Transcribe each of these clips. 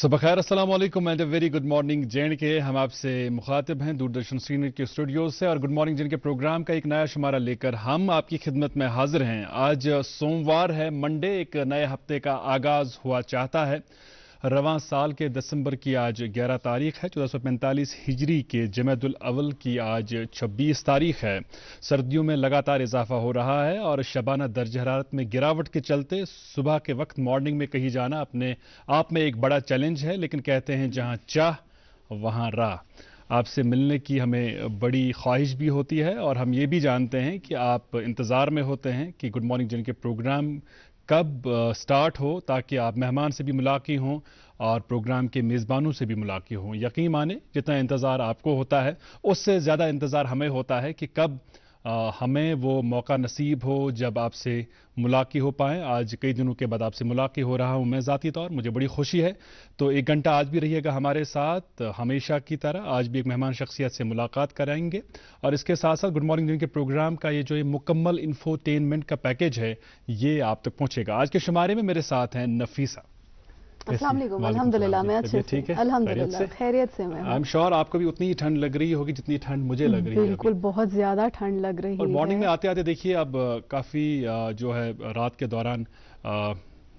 सुबह खैर, अस्सलाम वालेकुम and very good morning J&K. हम आपसे मुखातिब हैं दूरदर्शन श्रीनगर के स्टूडियो से और गुड मॉर्निंग जे.एंड.के प्रोग्राम का एक नया शुमारा लेकर हम आपकी खिदमत में हाजिर हैं। आज सोमवार है, मंडे, एक नए हफ्ते का आगाज हुआ चाहता है। रवां साल के दिसंबर की आज 11 तारीख है। 1445 हिजरी के जमादुल अव्वल की आज 26 तारीख है। सर्दियों में लगातार इजाफा हो रहा है और शबाना दर्ज हरारत में गिरावट के चलते सुबह के वक्त मॉर्निंग में कहीं जाना अपने आप में एक बड़ा चैलेंज है। लेकिन कहते हैं जहां चाह वहां राह। आपसे मिलने की हमें बड़ी ख्वाहिश भी होती है और हम ये भी जानते हैं कि आप इंतज़ार में होते हैं कि गुड मॉर्निंग जिनके प्रोग्राम कब स्टार्ट हो, ताकि आप मेहमान से भी मुलाकी हों और प्रोग्राम के मेज़बानों से भी मुलाकी हों। यकीन माने, जितना इंतज़ार आपको होता है उससे ज़्यादा इंतज़ार हमें होता है कि कब हमें वो मौका नसीब हो जब आपसे मुलाकी हो पाएँ। आज कई दिनों के बाद आपसे मुलाकी हो रहा हूँ मैं ज़ाती तौर, मुझे बड़ी खुशी है। तो एक घंटा आज भी रहिएगा हमारे साथ हमेशा की तरह। आज भी एक मेहमान शख्सियत से मुलाकात कराएंगे और इसके साथ साथ गुड मॉर्निंग के प्रोग्राम का ये जो ये मुकम्मल इंफोटेनमेंट का पैकेज है ये आप तक पहुँचेगा। आज के शुमारे में मेरे साथ हैं नफीसा। अस्सलाम वालेकुम। अल्हम्दुलिल्लाह मैं अच्छे से, अल्हम्दुलिल्लाह खैरियत से मैं। आई एम श्योर आपको भी उतनी ही ठंड लग रही होगी जितनी ठंड मुझे लग रही है। बिल्कुल, बहुत ज्यादा ठंड लग रही है। और मॉर्निंग में आते आते देखिए अब काफी जो है रात के दौरान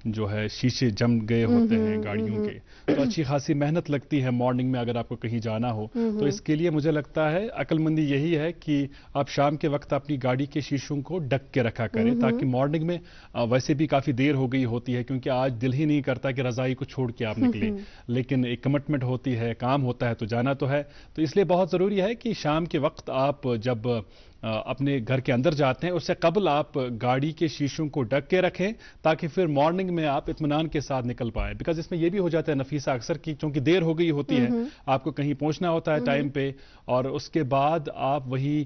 जो है शीशे जम गए होते हैं गाड़ियों के, तो अच्छी खासी मेहनत लगती है मॉर्निंग में अगर आपको कहीं जाना हो। तो इसके लिए मुझे लगता है अक्लमंदी यही है कि आप शाम के वक्त अपनी गाड़ी के शीशों को ढक के रखा करें, ताकि मॉर्निंग में वैसे भी काफ़ी देर हो गई होती है, क्योंकि आज दिल ही नहीं करता कि रज़ाई को छोड़ के आप निकले, लेकिन एक कमिटमेंट होती है, काम होता है तो जाना तो है। तो इसलिए बहुत ज़रूरी है कि शाम के वक्त आप जब अपने घर के अंदर जाते हैं उससे कबल आप गाड़ी के शीशों को ढक के रखें, ताकि फिर मॉर्निंग में आप इत्मीनान के साथ निकल पाएं। बिकॉज इसमें यह भी हो जाता है नफीसा अक्सर कि चूंकि देर हो गई होती है, आपको कहीं पहुंचना होता है टाइम पे, और उसके बाद आप वही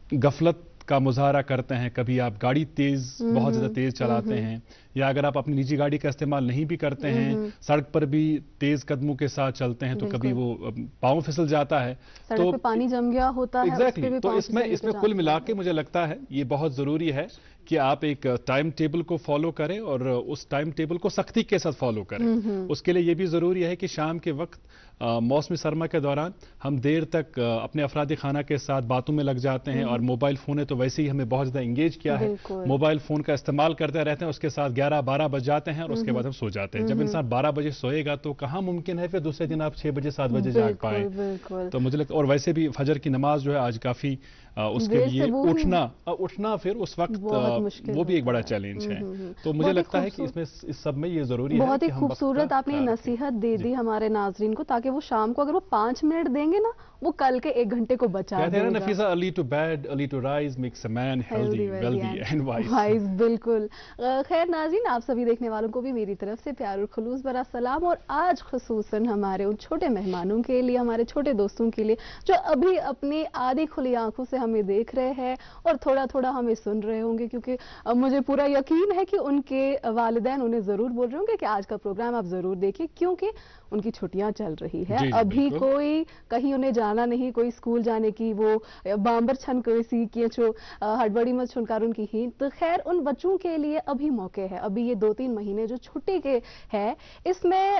गफलत का मुजाहरा करते हैं। कभी आप गाड़ी बहुत ज़्यादा तेज़ चलाते हैं, या अगर आप अपनी निजी गाड़ी का इस्तेमाल नहीं भी करते हैं, सड़क पर भी तेज़ कदमों के साथ चलते हैं, तो कभी वो पाँव फिसल जाता है, तो पे पानी जम गया होता है। एग्जैक्टली। तो इसमें कुल मिला के मुझे लगता है ये बहुत ज़रूरी है कि आप एक टाइम टेबल को फॉलो करें और उस टाइम टेबल को सख्ती के साथ फॉलो करें। उसके लिए ये भी ज़रूरी है कि शाम के वक्त मौसमी सरमा के दौरान हम देर तक अपने अफरादी खाना के साथ बातों में लग जाते हैं, और मोबाइल फ़ोन है तो वैसे ही हमें बहुत ज़्यादा इंगेज किया है, मोबाइल फ़ोन का इस्तेमाल करते रहते हैं, उसके साथ 11-12 बज जाते हैं और उसके बाद हम सो जाते हैं। जब इंसान 12 बजे सोएगा तो कहाँ मुमकिन है फिर दूसरे दिन आप 6 बजे 7 बजे जाग पाए। तो मुझे लगता है, और वैसे भी फजर की नमाज जो है आज काफ़ी उसके लिए उठना फिर उस वक्त वो भी एक बड़ा चैलेंज है। तो मुझे लगता है कि इसमें इस सब में ये जरूरी है। बहुत ही खूबसूरत आपने नसीहत दे दी हमारे नाजरीन को, ताकि वो शाम को अगर वो 5 मिनट देंगे ना, वो कल के 1 घंटे को बचा देगा। कहते हैं ना Nafisa, early to bed early to rise makes a man healthy wealthy and wise. बिल्कुल। खैर नाज़रीन, आप सभी देखने वालों को भी मेरी तरफ से प्यार और खुलूस भरा सलाम। और आज खुसूसन हमारे उन छोटे मेहमानों के लिए, हमारे छोटे दोस्तों के लिए जो अभी अपनी आधी खुली आंखों से हमें देख रहे हैं और थोड़ा थोड़ा हमें सुन रहे होंगे, क्योंकि मुझे पूरा यकीन है कि उनके वालिदैन उन्हें जरूर बोल रहे होंगे कि आज का प्रोग्राम आप जरूर देखिए, क्योंकि उनकी छुट्टियां चल रही है। अभी कोई कहीं उन्हें जाना नहीं, कोई स्कूल जाने की वो बांबर छन कोई की जो हड़बड़ी मत छुनकार उनकी ही। तो खैर उन बच्चों के लिए अभी मौके है, अभी ये 2-3 महीने जो छुट्टी के है, इसमें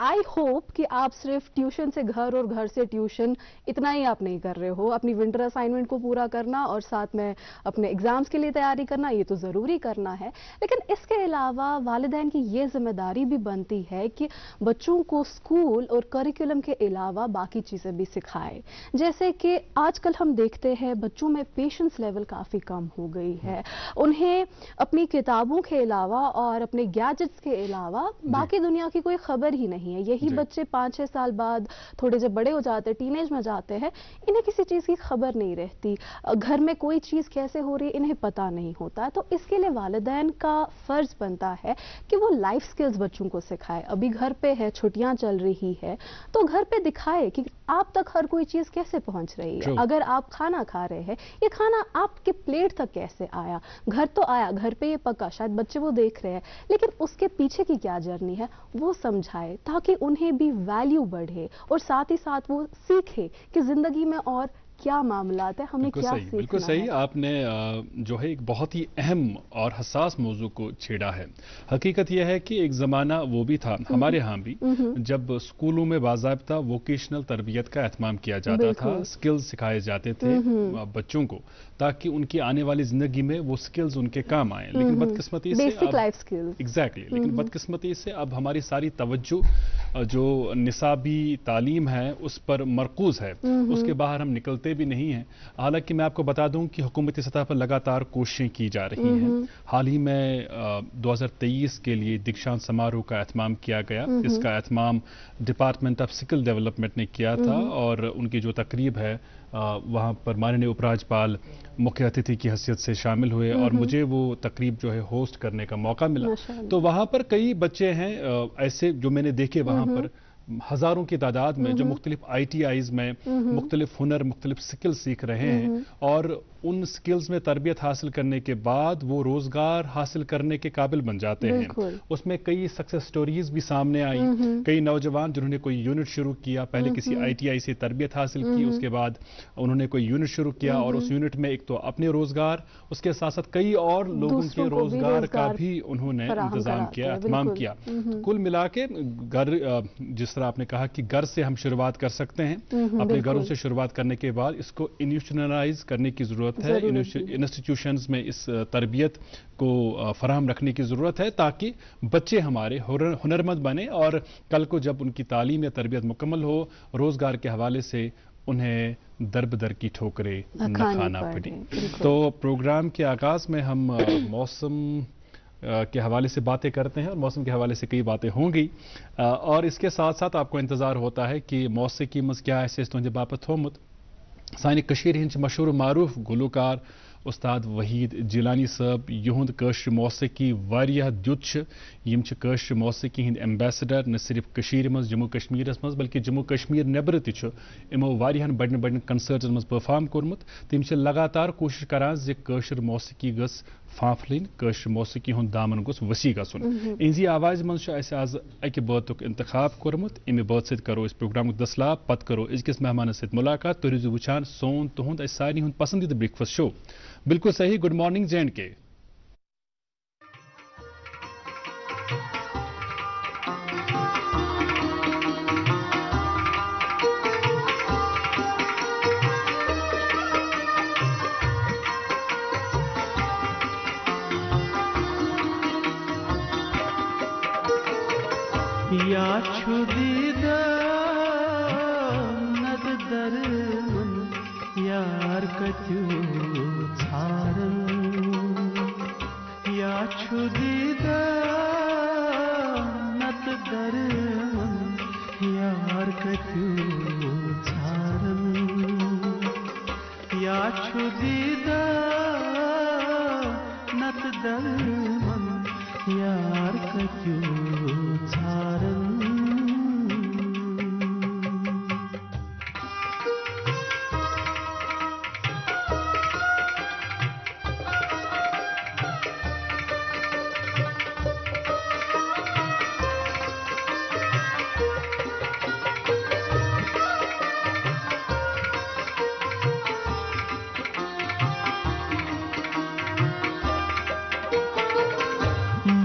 आई होप कि आप सिर्फ ट्यूशन से घर और घर से ट्यूशन इतना ही आप नहीं कर रहे हो। अपनी विंटर असाइनमेंट को पूरा करना और साथ में अपने एग्जाम्स के लिए तैयारी करना, ये तो जरूरी करना है, लेकिन इसके अलावा वालिदैन की ये जिम्मेदारी भी बनती है कि बच्चों को स्कूल और करिकुलम के अलावा बाकी चीजें भी सिखाए। जैसे कि आजकल हम देखते हैं बच्चों में पेशेंस लेवल काफी कम हो गई है, उन्हें अपनी किताबों के अलावा और अपने गैजेट्स के अलावा बाकी दुनिया की कोई खबर ही नहीं है। यही बच्चे 5-6 साल बाद थोड़े जब बड़े हो जाते हैं, टीनेज में जाते हैं, इन्हें किसी चीज की खबर नहीं रहती, घर में कोई चीज कैसे हो रही है इन्हें पता नहीं होता। तो इसके लिए वालिदैन का फर्ज बनता है कि वो लाइफ स्किल्स बच्चों को सिखाए। अभी घर पे है, छुट्टियां चल रही है, तो घर पे दिखाए कि आप तक हर कोई चीज कैसे पहुंच रही है। अगर आप खाना खा रहे हैं, ये खाना आपके प्लेट तक कैसे आया, घर तो आया, घर पे ये पका, शायद बच्चे वो देख रहे हैं, लेकिन उसके पीछे की क्या जर्नी है वो समझाए, ताकि उन्हें भी वैल्यू बढ़े और साथ ही साथ वो सीखे कि जिंदगी में और क्या मामलात है, हमें क्या सीखना है। बिल्कुल सही, आपने जो है एक बहुत ही अहम और हसास मौजू को छेड़ा है। हकीकत यह है कि एक ज़माना वो भी था हमारे यहाँ भी जब स्कूलों में बाज़ाब्ता वोकेशनल तरबियत का एहतमाम किया जाता था, स्किल्स सिखाए जाते थे बच्चों को ताकि उनकी आने वाली ज़िंदगी में वो स्किल्स उनके काम आएँ। लेकिन बदकिस्मती से लेकिन बदकिस्मती से अब हमारी सारी तवज्जो जो निसाबी तालीम है उस पर मरकूज़ है, उसके बाहर हम निकलते भी नहीं हैं। हालांकि मैं आपको बता दूं कि हुकूमती सतह पर लगातार कोशिशें की जा रही हैं। हाल ही में 2023 के लिए दीक्षांत समारोह का एहतमाम किया गया। इसका एहतमाम डिपार्टमेंट ऑफ स्किल डेवलपमेंट ने किया था और उनकी जो तकरीब है वहाँ पर माननीय उपराज्यपाल मुख्य अतिथि की हैसियत से शामिल हुए और मुझे वो तकरीब जो है होस्ट करने का मौका मिला। तो वहाँ पर कई बच्चे हैं ऐसे जो मैंने देखे वहाँ पर हजारों की तादाद में जो मुख्तलिफ ITIs में मुख्तलिफ हुनर मुख्तलिफ स्किल सीख रहे हैं और उन स्किल्स में तरबियत हासिल करने के बाद वो रोजगार हासिल करने के काबिल बन जाते हैं। उसमें कई सक्सेस स्टोरीज भी सामने आई। कई नौजवान जिन्होंने कोई यूनिट शुरू किया, पहले किसी ITI से तरबियत हासिल की, उसके बाद उन्होंने कोई यूनिट शुरू किया और उस यूनिट में एक तो अपने रोजगार, उसके साथ साथ कई और लोगों के रोजगार का भी उन्होंने इंतजाम किया, एहतमाम किया। कुल मिला के घर, जिस तरह आपने कहा कि घर से हम शुरुआत कर सकते हैं, अपने घरों से शुरुआत करने के बाद इसको इंस्टीट्यूशनलाइज करने की जरूरत है। इंस्टीट्यूशंस में इस तरबियत को फराहम रखने की जरूरत है ताकि बच्चे हमारे हुनरमंद बने और कल को जब उनकी तालीम या तरबियत मुकम्मल हो, रोजगार के हवाले से उन्हें दर बदर की ठोकरें न खाना पड़े। तो प्रोग्राम के आगाज में हम मौसम के हवाले से बातें करते हैं और मौसम के हवाले से कई बातें होंगी और इसके साथ साथ आपको इंतजार होता है कि मौसीकी मज क्या है तुझे बापत थोमुत। सानी कशीर हिंच मशहूर मारूफ गुलकार उस्ताद वहीद जिलानी साहब युहद कश्र मौसीकी वारियाह द्युत यम कश्र मौसीकी हिंद एम्बेसडर न सिर्फ कशीर मज जम्मू कश्मीरस मज बल्कि जम्मू कश्मीर नेबर तमो वारियाहन बड़न बड़न कंसर्टन मज परफॉर्म कोरमुत। तिम लगातार कोशिश करान जे कश्र मौसीकी गस फाफलिन, कश्र मौसीकी हुंद दामन गोस वसी गसुन। इहजी आवाज मज आज अकि बातुक इंतखाब कोरमुत। अमि बात सत करो इस प्रोग्राम दसलाब पत करो अजकिस मेहमान सत मुलाकात। तुम रूजू वुचान सोन तुहद सारे हुंद पसंदीदा ब्रेकफास्ट शो। बिल्कुल सही, गुड मॉर्निंग J&K। या छुदीदा नद दरमन यार कत्यू छारन, या छुदीदा नद दरमन यार कत्यू छारन, या छुदीदा नद दरमन यार कत्यू छारन।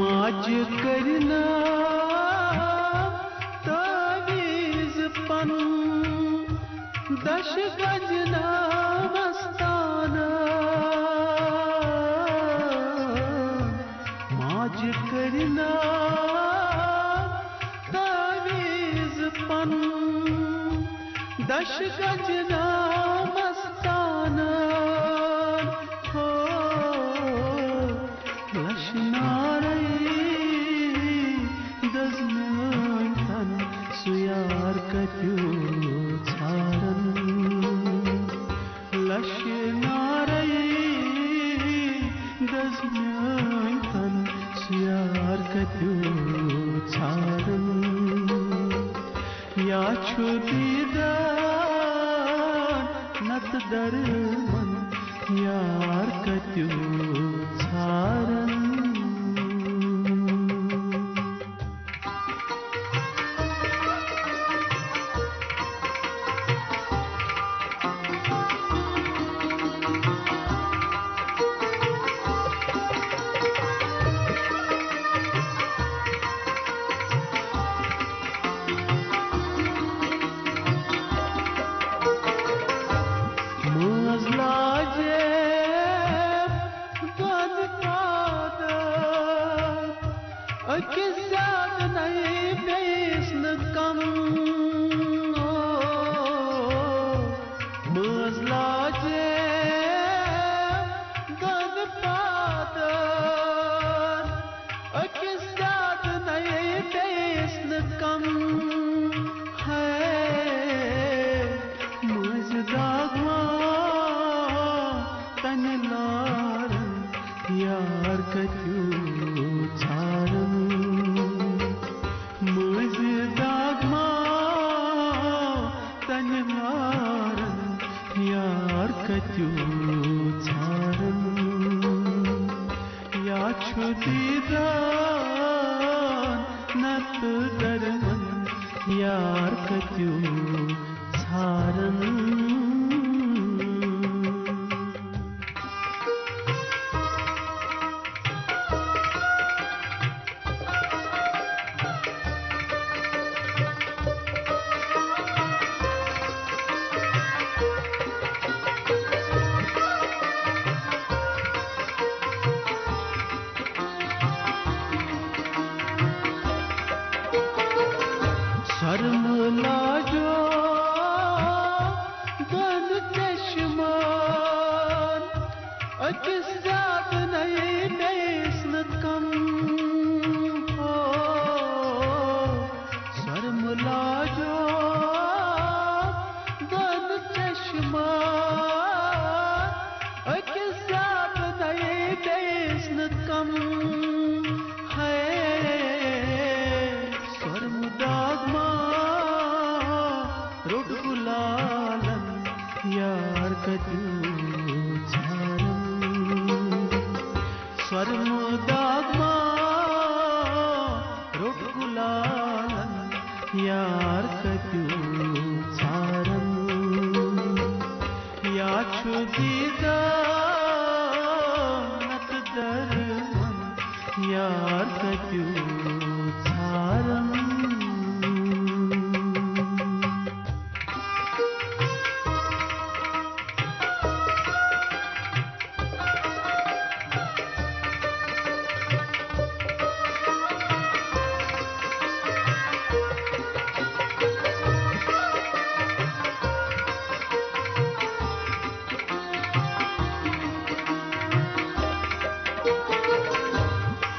माज करना तावीज पन दश गजना मस्ताना, माज करना तावीज पन दश गजना मस्ताना, हो लशनार सुयार कत्यू छारन, लशनारई दजम्यान सुयार कत्यू छारन, या छुदीदा नत दरमन यार कत्यू छारन। तन लारन यार कत्यो छारन मुझ दागमा तन लारन यार कत्यो छारन या छुदीदान नत दरमन यार कत्यो छारन यार कत्यो छारन या छुदीदान नत दरमन यार कत्यो छारन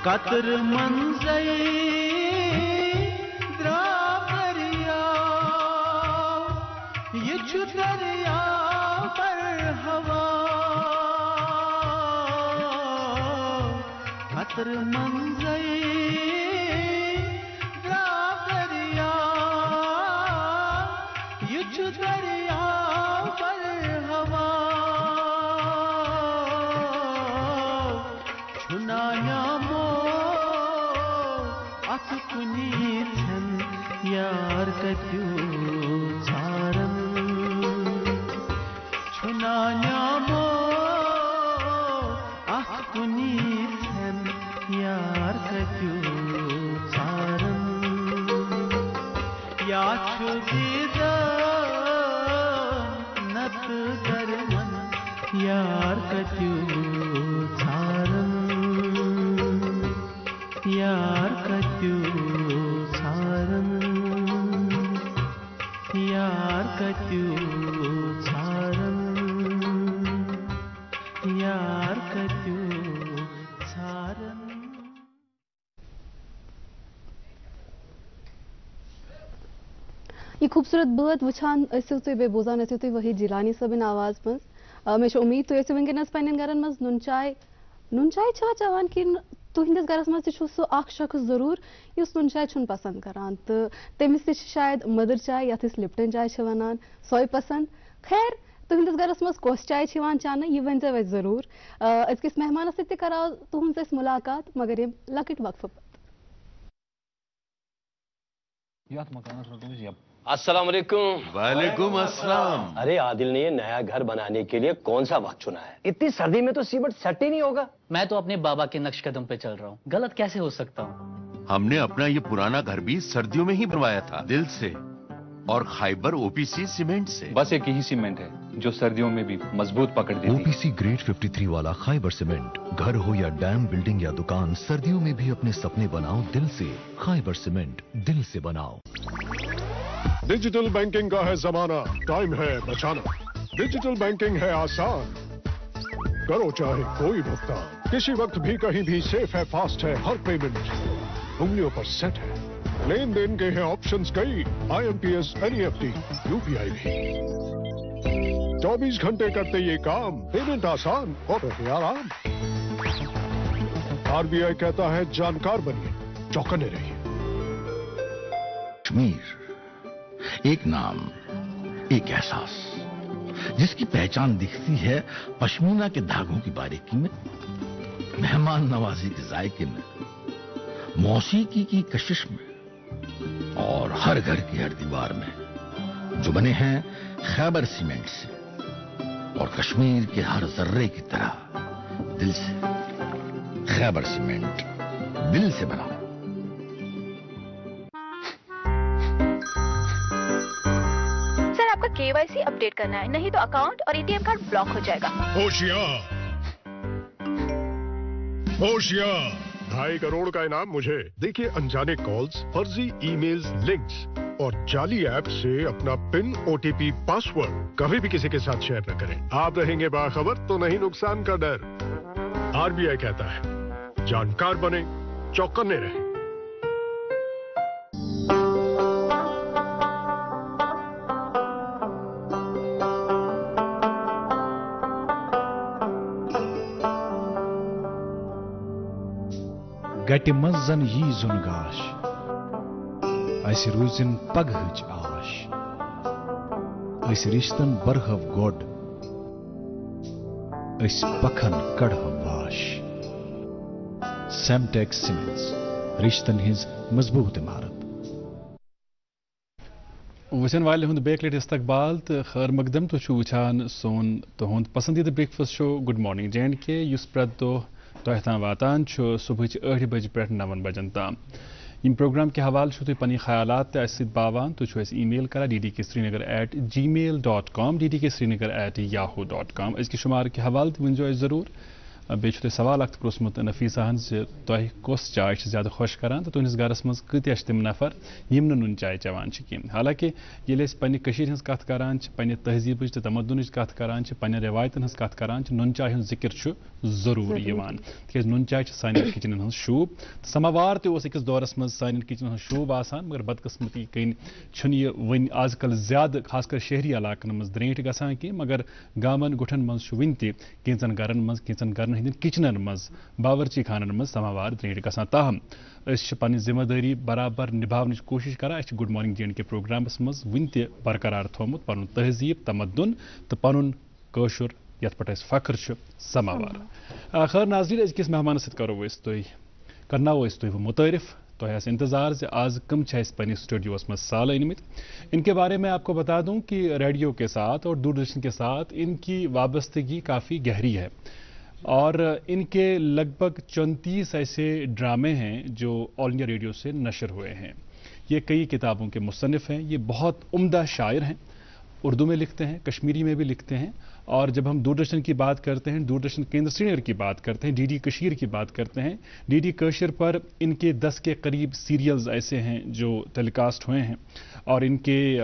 कतर मंजई द्रावरिया ये दरिया पर हवा कतर मंजई द्रावरिया ये दरिया पर हवा छुनाया कुनीथन यार कत्यो छारन छुनान्यामो कुनीथन यार कत्यो छारन या छुदीदान नत दरमन यार कत्यो छारन यार कत्यो छारन यार कत्यो छारन यार कत्यो छारन। ये खूबसूरत बात वुचान ऐसे तो बे बोजान ऐसे तो वही जिलानी सबन आवाज मज मे उम्मीद तो ऐसे वंगनस पन्न गरन मज नुन चाय छा चवान कि तुहंदिस गरस मज सो अख शख्स जरूर युस नुन चाय छुन पसंद करान तो तमिस ते शायद मदर चाय या लिप्टन चाय वनान सोय पसंद। खैर तुहंदिस गरस मज कोस चाय चाने यह वन वे जरूर अजकिस मेहमान सत्य कराओ तुहंद मुलाकात मगर ये लकट वक्फ अस्सलाम वालेकुम। वालेकुम अस्सलाम। अरे आदिल ने ये नया घर बनाने के लिए कौन सा वक्त चुना है? इतनी सर्दी में तो सीमेंट सेट ही नहीं होगा। मैं तो अपने बाबा के नक्श कदम पे चल रहा हूँ, गलत कैसे हो सकता हूँ? हमने अपना ये पुराना घर भी सर्दियों में ही बनवाया था, दिल से और खाइबर ओपीसी सीमेंट से। बस एक ही सीमेंट है जो सर्दियों में भी मजबूत पकड़ देती है। ओपीसी ग्रेड 53 वाला खाइबर सीमेंट, घर हो या डैम, बिल्डिंग या दुकान, सर्दियों में भी अपने सपने बनाओ दिल से। खाइबर सीमेंट, दिल से बनाओ। डिजिटल बैंकिंग का है जमाना, टाइम है बचाना। डिजिटल बैंकिंग है आसान, करो चाहे कोई भुगतान, किसी वक्त भी कहीं भी, सेफ है, फास्ट है, हर पेमेंट उंगलियों पर सेट है। लेन देन के हैं ऑप्शंस कई, IMPS, NEFT, UPI भी। 24 घंटे करते ये काम, पेमेंट आसान और रहे आराम। आरबीआई कहता है जानकार बनिए, चौकन्ने रहिए। कश्मीर एक नाम, एक एहसास, जिसकी पहचान दिखती है पश्मीना के धागों की बारीकी में, मेहमान नवाजी के जायके में, मौसीकी की कशिश में और हर घर की हर दीवार में, जो बने हैं खैबर सीमेंट से और कश्मीर के हर जर्रे की तरह दिल से। खैबर सीमेंट, दिल से बना। सर, आपका केवाईसी अपडेट करना है, नहीं तो अकाउंट और एटीएम कार्ड ब्लॉक हो जाएगा। होशियार, होशियार। 2.5 करोड़ का इनाम मुझे। देखिए अनजाने कॉल्स, फर्जी ईमेल्स, लिंक्स और जाली ऐप से अपना पिन, ओटीपी, पासवर्ड कभी भी किसी के साथ शेयर न करें। आप रहेंगे बाखबर तो नहीं नुकसान का डर। आरबीआई कहता है जानकार बने, चौकन्ने रहें। गटि मंज जन यी जुन गाश, अस रूजिन पगहच आश, अस रिश्तन बरहव गोड, अस पखन कड़हव वाश। सेमटेक्स सीमेंट्स, रिश्तन हिज मजबूत इमारत। वचन वाले हुंद बेक लेट इस्तकबाल तो खैर मकदम तो वुचान सोन तुहद पसंदीदा breakfast show good morning J&K use प्रत दो तोह तान वातान सुबह 8 बजे पे 9 बजन ताम। इन प्रोग्राम के हवाले तुम पन्नी ख्यालात बावान तो ईमेल करा ddksrinagar@gmail.com ddksrinagar@yahoo.com। इसके शुमार के हवाले वन जरूर बे सवाल अख प्रोसमुत नफीसा तुह कस चाय ज्यादा खुश करान तो तुहस गरस मज कत्या तम नफर यम नुन चाय चवान कहें। हालांकि ये पन्ने कशीर हज कथ करान पन्ने तहजीब तो तमद्दुन कथ करान पन्ने रिवायतन हज कथ करान नुन चाय हज जिक्र जरूर यवान तिक नुन चाय सान किचन हज शूब। समावार तस दौरस मज सान किचन हज शूब आसान मगर बदकस्मती कन यह वन आजकल ज्यादा खासकर शहरी इलाकन मज द्रेंट गसान कह मगर गामन गुठन मज वन तन गरन मज कैचन गरन हंद किचनन मज बावर्ची खानन मज समावार द्रेंट गसान। ताहम पन्नी जिम्मेदारी बराबर निभावन कोशिश करान। गुड मॉर्निंग J&K प्रोग्रामस मज वन बरकरार थोमुत पन तहजीब तमद्दुन तो पन कशुर यथ पे फख्र समावार। खैर नाज़रीन अज़किस मेहमान सत करो करनावो तुह मुतारिफ तुह इंतजार जे आज कम पन्निस स्टूडियोस में साल अनमित। इनके बारे में आपको बता दूं कि रेडियो के साथ और दूरदर्शन के साथ इनकी वाबस्तगी काफ़ी गहरी है और इनके लगभग 34 ऐसे ड्रामे हैं जो ऑल इंडिया रेडियो से नशर हुए हैं। ये कई किताबों के मुसन्निफ हैं। ये बहुत उम्दा शायर हैं, उर्दू में लिखते हैं, कश्मीरी में भी लिखते हैं। और जब हम दूरदर्शन की बात करते हैं, दूरदर्शन केंद्र श्रीनगर की बात करते हैं, डीडी कशीर की बात करते हैं, डीडी कशीर पर इनके 10 के करीब सीरियल्स ऐसे हैं जो टेलीकास्ट हुए हैं और इनके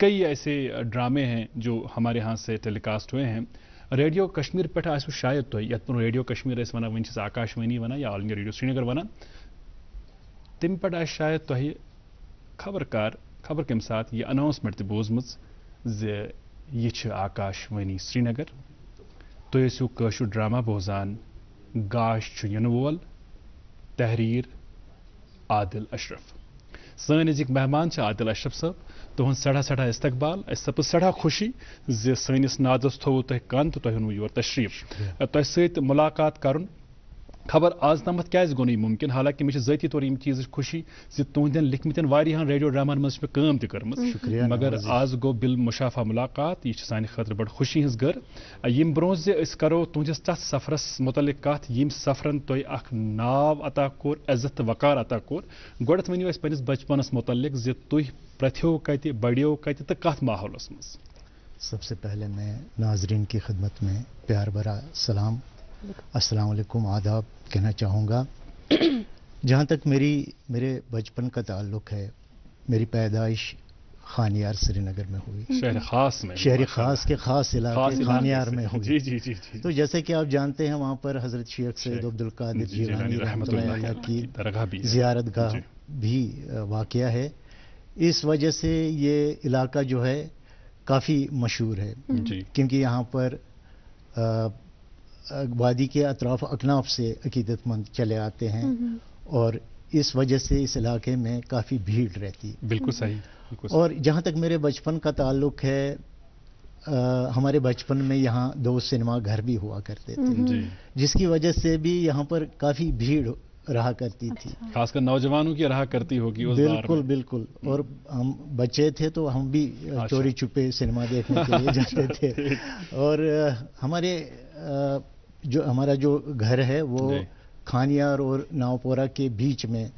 कई ऐसे ड्रामे हैं जो हमारे यहाँ से टेलीकास्ट हुए हैं। रेडियो कश्मीर पे आसो शायद तो ये radio Kashmir one one Akashvani one या all India radio Srinagar one तम पे शायद तो खबर कम साथ ये अनाउंसमेंट तो बोजमज ये आकाशवाणी श्रीनगर तो कशुर ड्रामा बोजान गाश इन वोल तहरीर आदिल अशरफ। सन अजिक मेहमान आदिल अशरफ साहब तुहद सड़ा इस्तकबाल सपज सड़ा खुशी जे सनिस नादस थो तुह कन तो तुह योर तशरीफ तुह सत मुलाकात कर खबर आज तमत क्या गो मुमकिन। हालांकि मे ज़ाती तौर चीज खुशी जे तुहदन लिखमतन वारियान रेडियो ड्रामान मज काम तम मगर आज गो बिल मुशाफा मुलाकात यह सान खतर बड़ खुशी हज गर। यम ब्रो करो तुहस तथ सफरस मुतलिक कथ यम सफरन तुह नाव अता कोर इज्जत वकार अता कोर गोडत वनियो पन्निस बचपनस मुतलिक जे तुह प्रथ्यो कत बड़ियो कत तो कथ माहौलस मज। सबसे पहले मैं नाजरीन की खिदमत में प्यार भरा सलाम अस्सलाम वालेकुम आदाब कहना चाहूँगा। जहाँ तक मेरे बचपन का ताल्लुक़ है, मेरी पैदाइश खानियार श्रीनगर में हुई, शहर ख़ास के ख़ास इलाके खानियार में हुई। जी जी जी जी। तो जैसे कि आप जानते हैं वहाँ पर हज़रत शेख सैयद अब्दुल कादिर जिलानी रहमतुल्लाह अलैह की ज़ियारतगाह भी वाक़या है। इस वजह से ये इलाका जो है काफ़ी मशहूर है, क्योंकि यहाँ पर वादी के अतराफ अकनाफ से अकीदतमंद चले आते हैं और इस वजह से इस इलाके में काफ़ी भीड़ रहती है। बिल्कुल सही। और जहाँ तक मेरे बचपन का ताल्लुक है, हमारे बचपन में यहाँ 2 सिनेमा घर भी हुआ करते थे, जिसकी वजह से भी यहाँ पर काफ़ी भीड़ रहा करती थी। खासकर नौजवानों की रहा करती होगी उस बिल्कुल बिल्कुल। और हम बच्चे थे तो हम भी चोरी छुपे सिनेमा देखने के लिए जाते थे। और हमारा जो घर है वो खानियार और नावपोरा के बीच में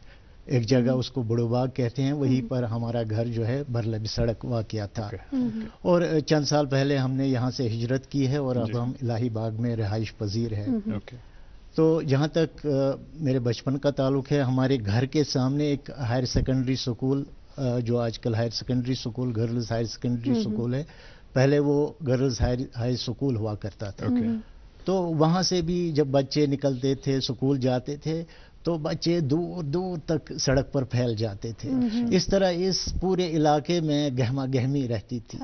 एक जगह, उसको बुड़ोबाग कहते हैं, वहीं पर हमारा घर जो है बरलबी सड़क वाक़या था। और चंद साल पहले हमने यहाँ से हिजरत की है और अब हम इलाही बाग में रिहाइश पजीर है। तो जहाँ तक मेरे बचपन का ताल्लुक है, हमारे घर के सामने एक हायर सेकेंडरी स्कूल, जो आजकल higher secondary school, girls higher secondary school है, पहले वो गर्ल्स हाई स्कूल हुआ करता था। तो वहाँ से भी जब बच्चे निकलते थे, स्कूल जाते थे, तो बच्चे दूर दूर तक सड़क पर फैल जाते थे। इस तरह इस पूरे इलाके में गहमा गहमी रहती थी।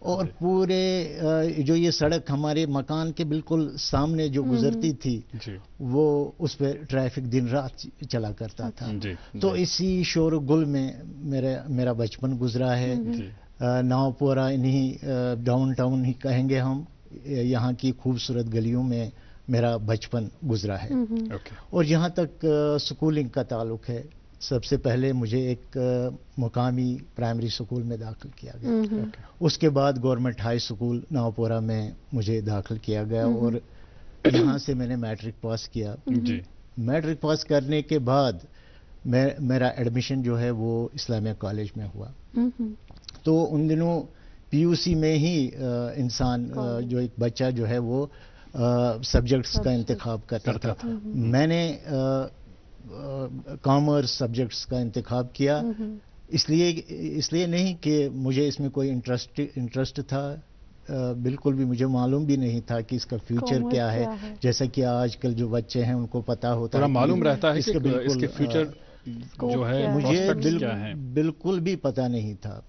और पूरे जो ये सड़क हमारे मकान के बिल्कुल सामने जो गुजरती थी, वो उस पर ट्रैफिक दिन रात चला करता था। तो इसी शोर गुल में मेरा बचपन गुजरा है। नावपोरा, इन्हीं डाउन टाउन ही कहेंगे हम, यहाँ की खूबसूरत गलियों में मेरा बचपन गुजरा है। और जहाँ तक स्कूलिंग का ताल्लुक है, सबसे पहले मुझे एक मुकामी प्राइमरी स्कूल में दाखिल किया गया। उसके बाद गवर्नमेंट हाई स्कूल नावपोरा में मुझे दाखिल किया गया और यहाँ से मैंने मैट्रिक पास किया। मैट्रिक पास करने के बाद मेरा एडमिशन जो है वो इस्लामिया कॉलेज में हुआ। तो उन दिनों पीयूसी में ही इंसान, जो एक बच्चा जो है वो सब्जेक्ट्स का इंतखाब करता था। मैंने कॉमर्स सब्जेक्ट्स का इंतखाब किया, इसलिए नहीं कि मुझे इसमें कोई इंटरेस्ट था, बिल्कुल भी मुझे मालूम भी नहीं था कि इसका फ्यूचर क्या है। जैसा कि आजकल जो बच्चे हैं उनको पता होता है, मालूम रहता है कि इसके फ्यूचर जो है, मुझे बिल्कुल भी पता नहीं था।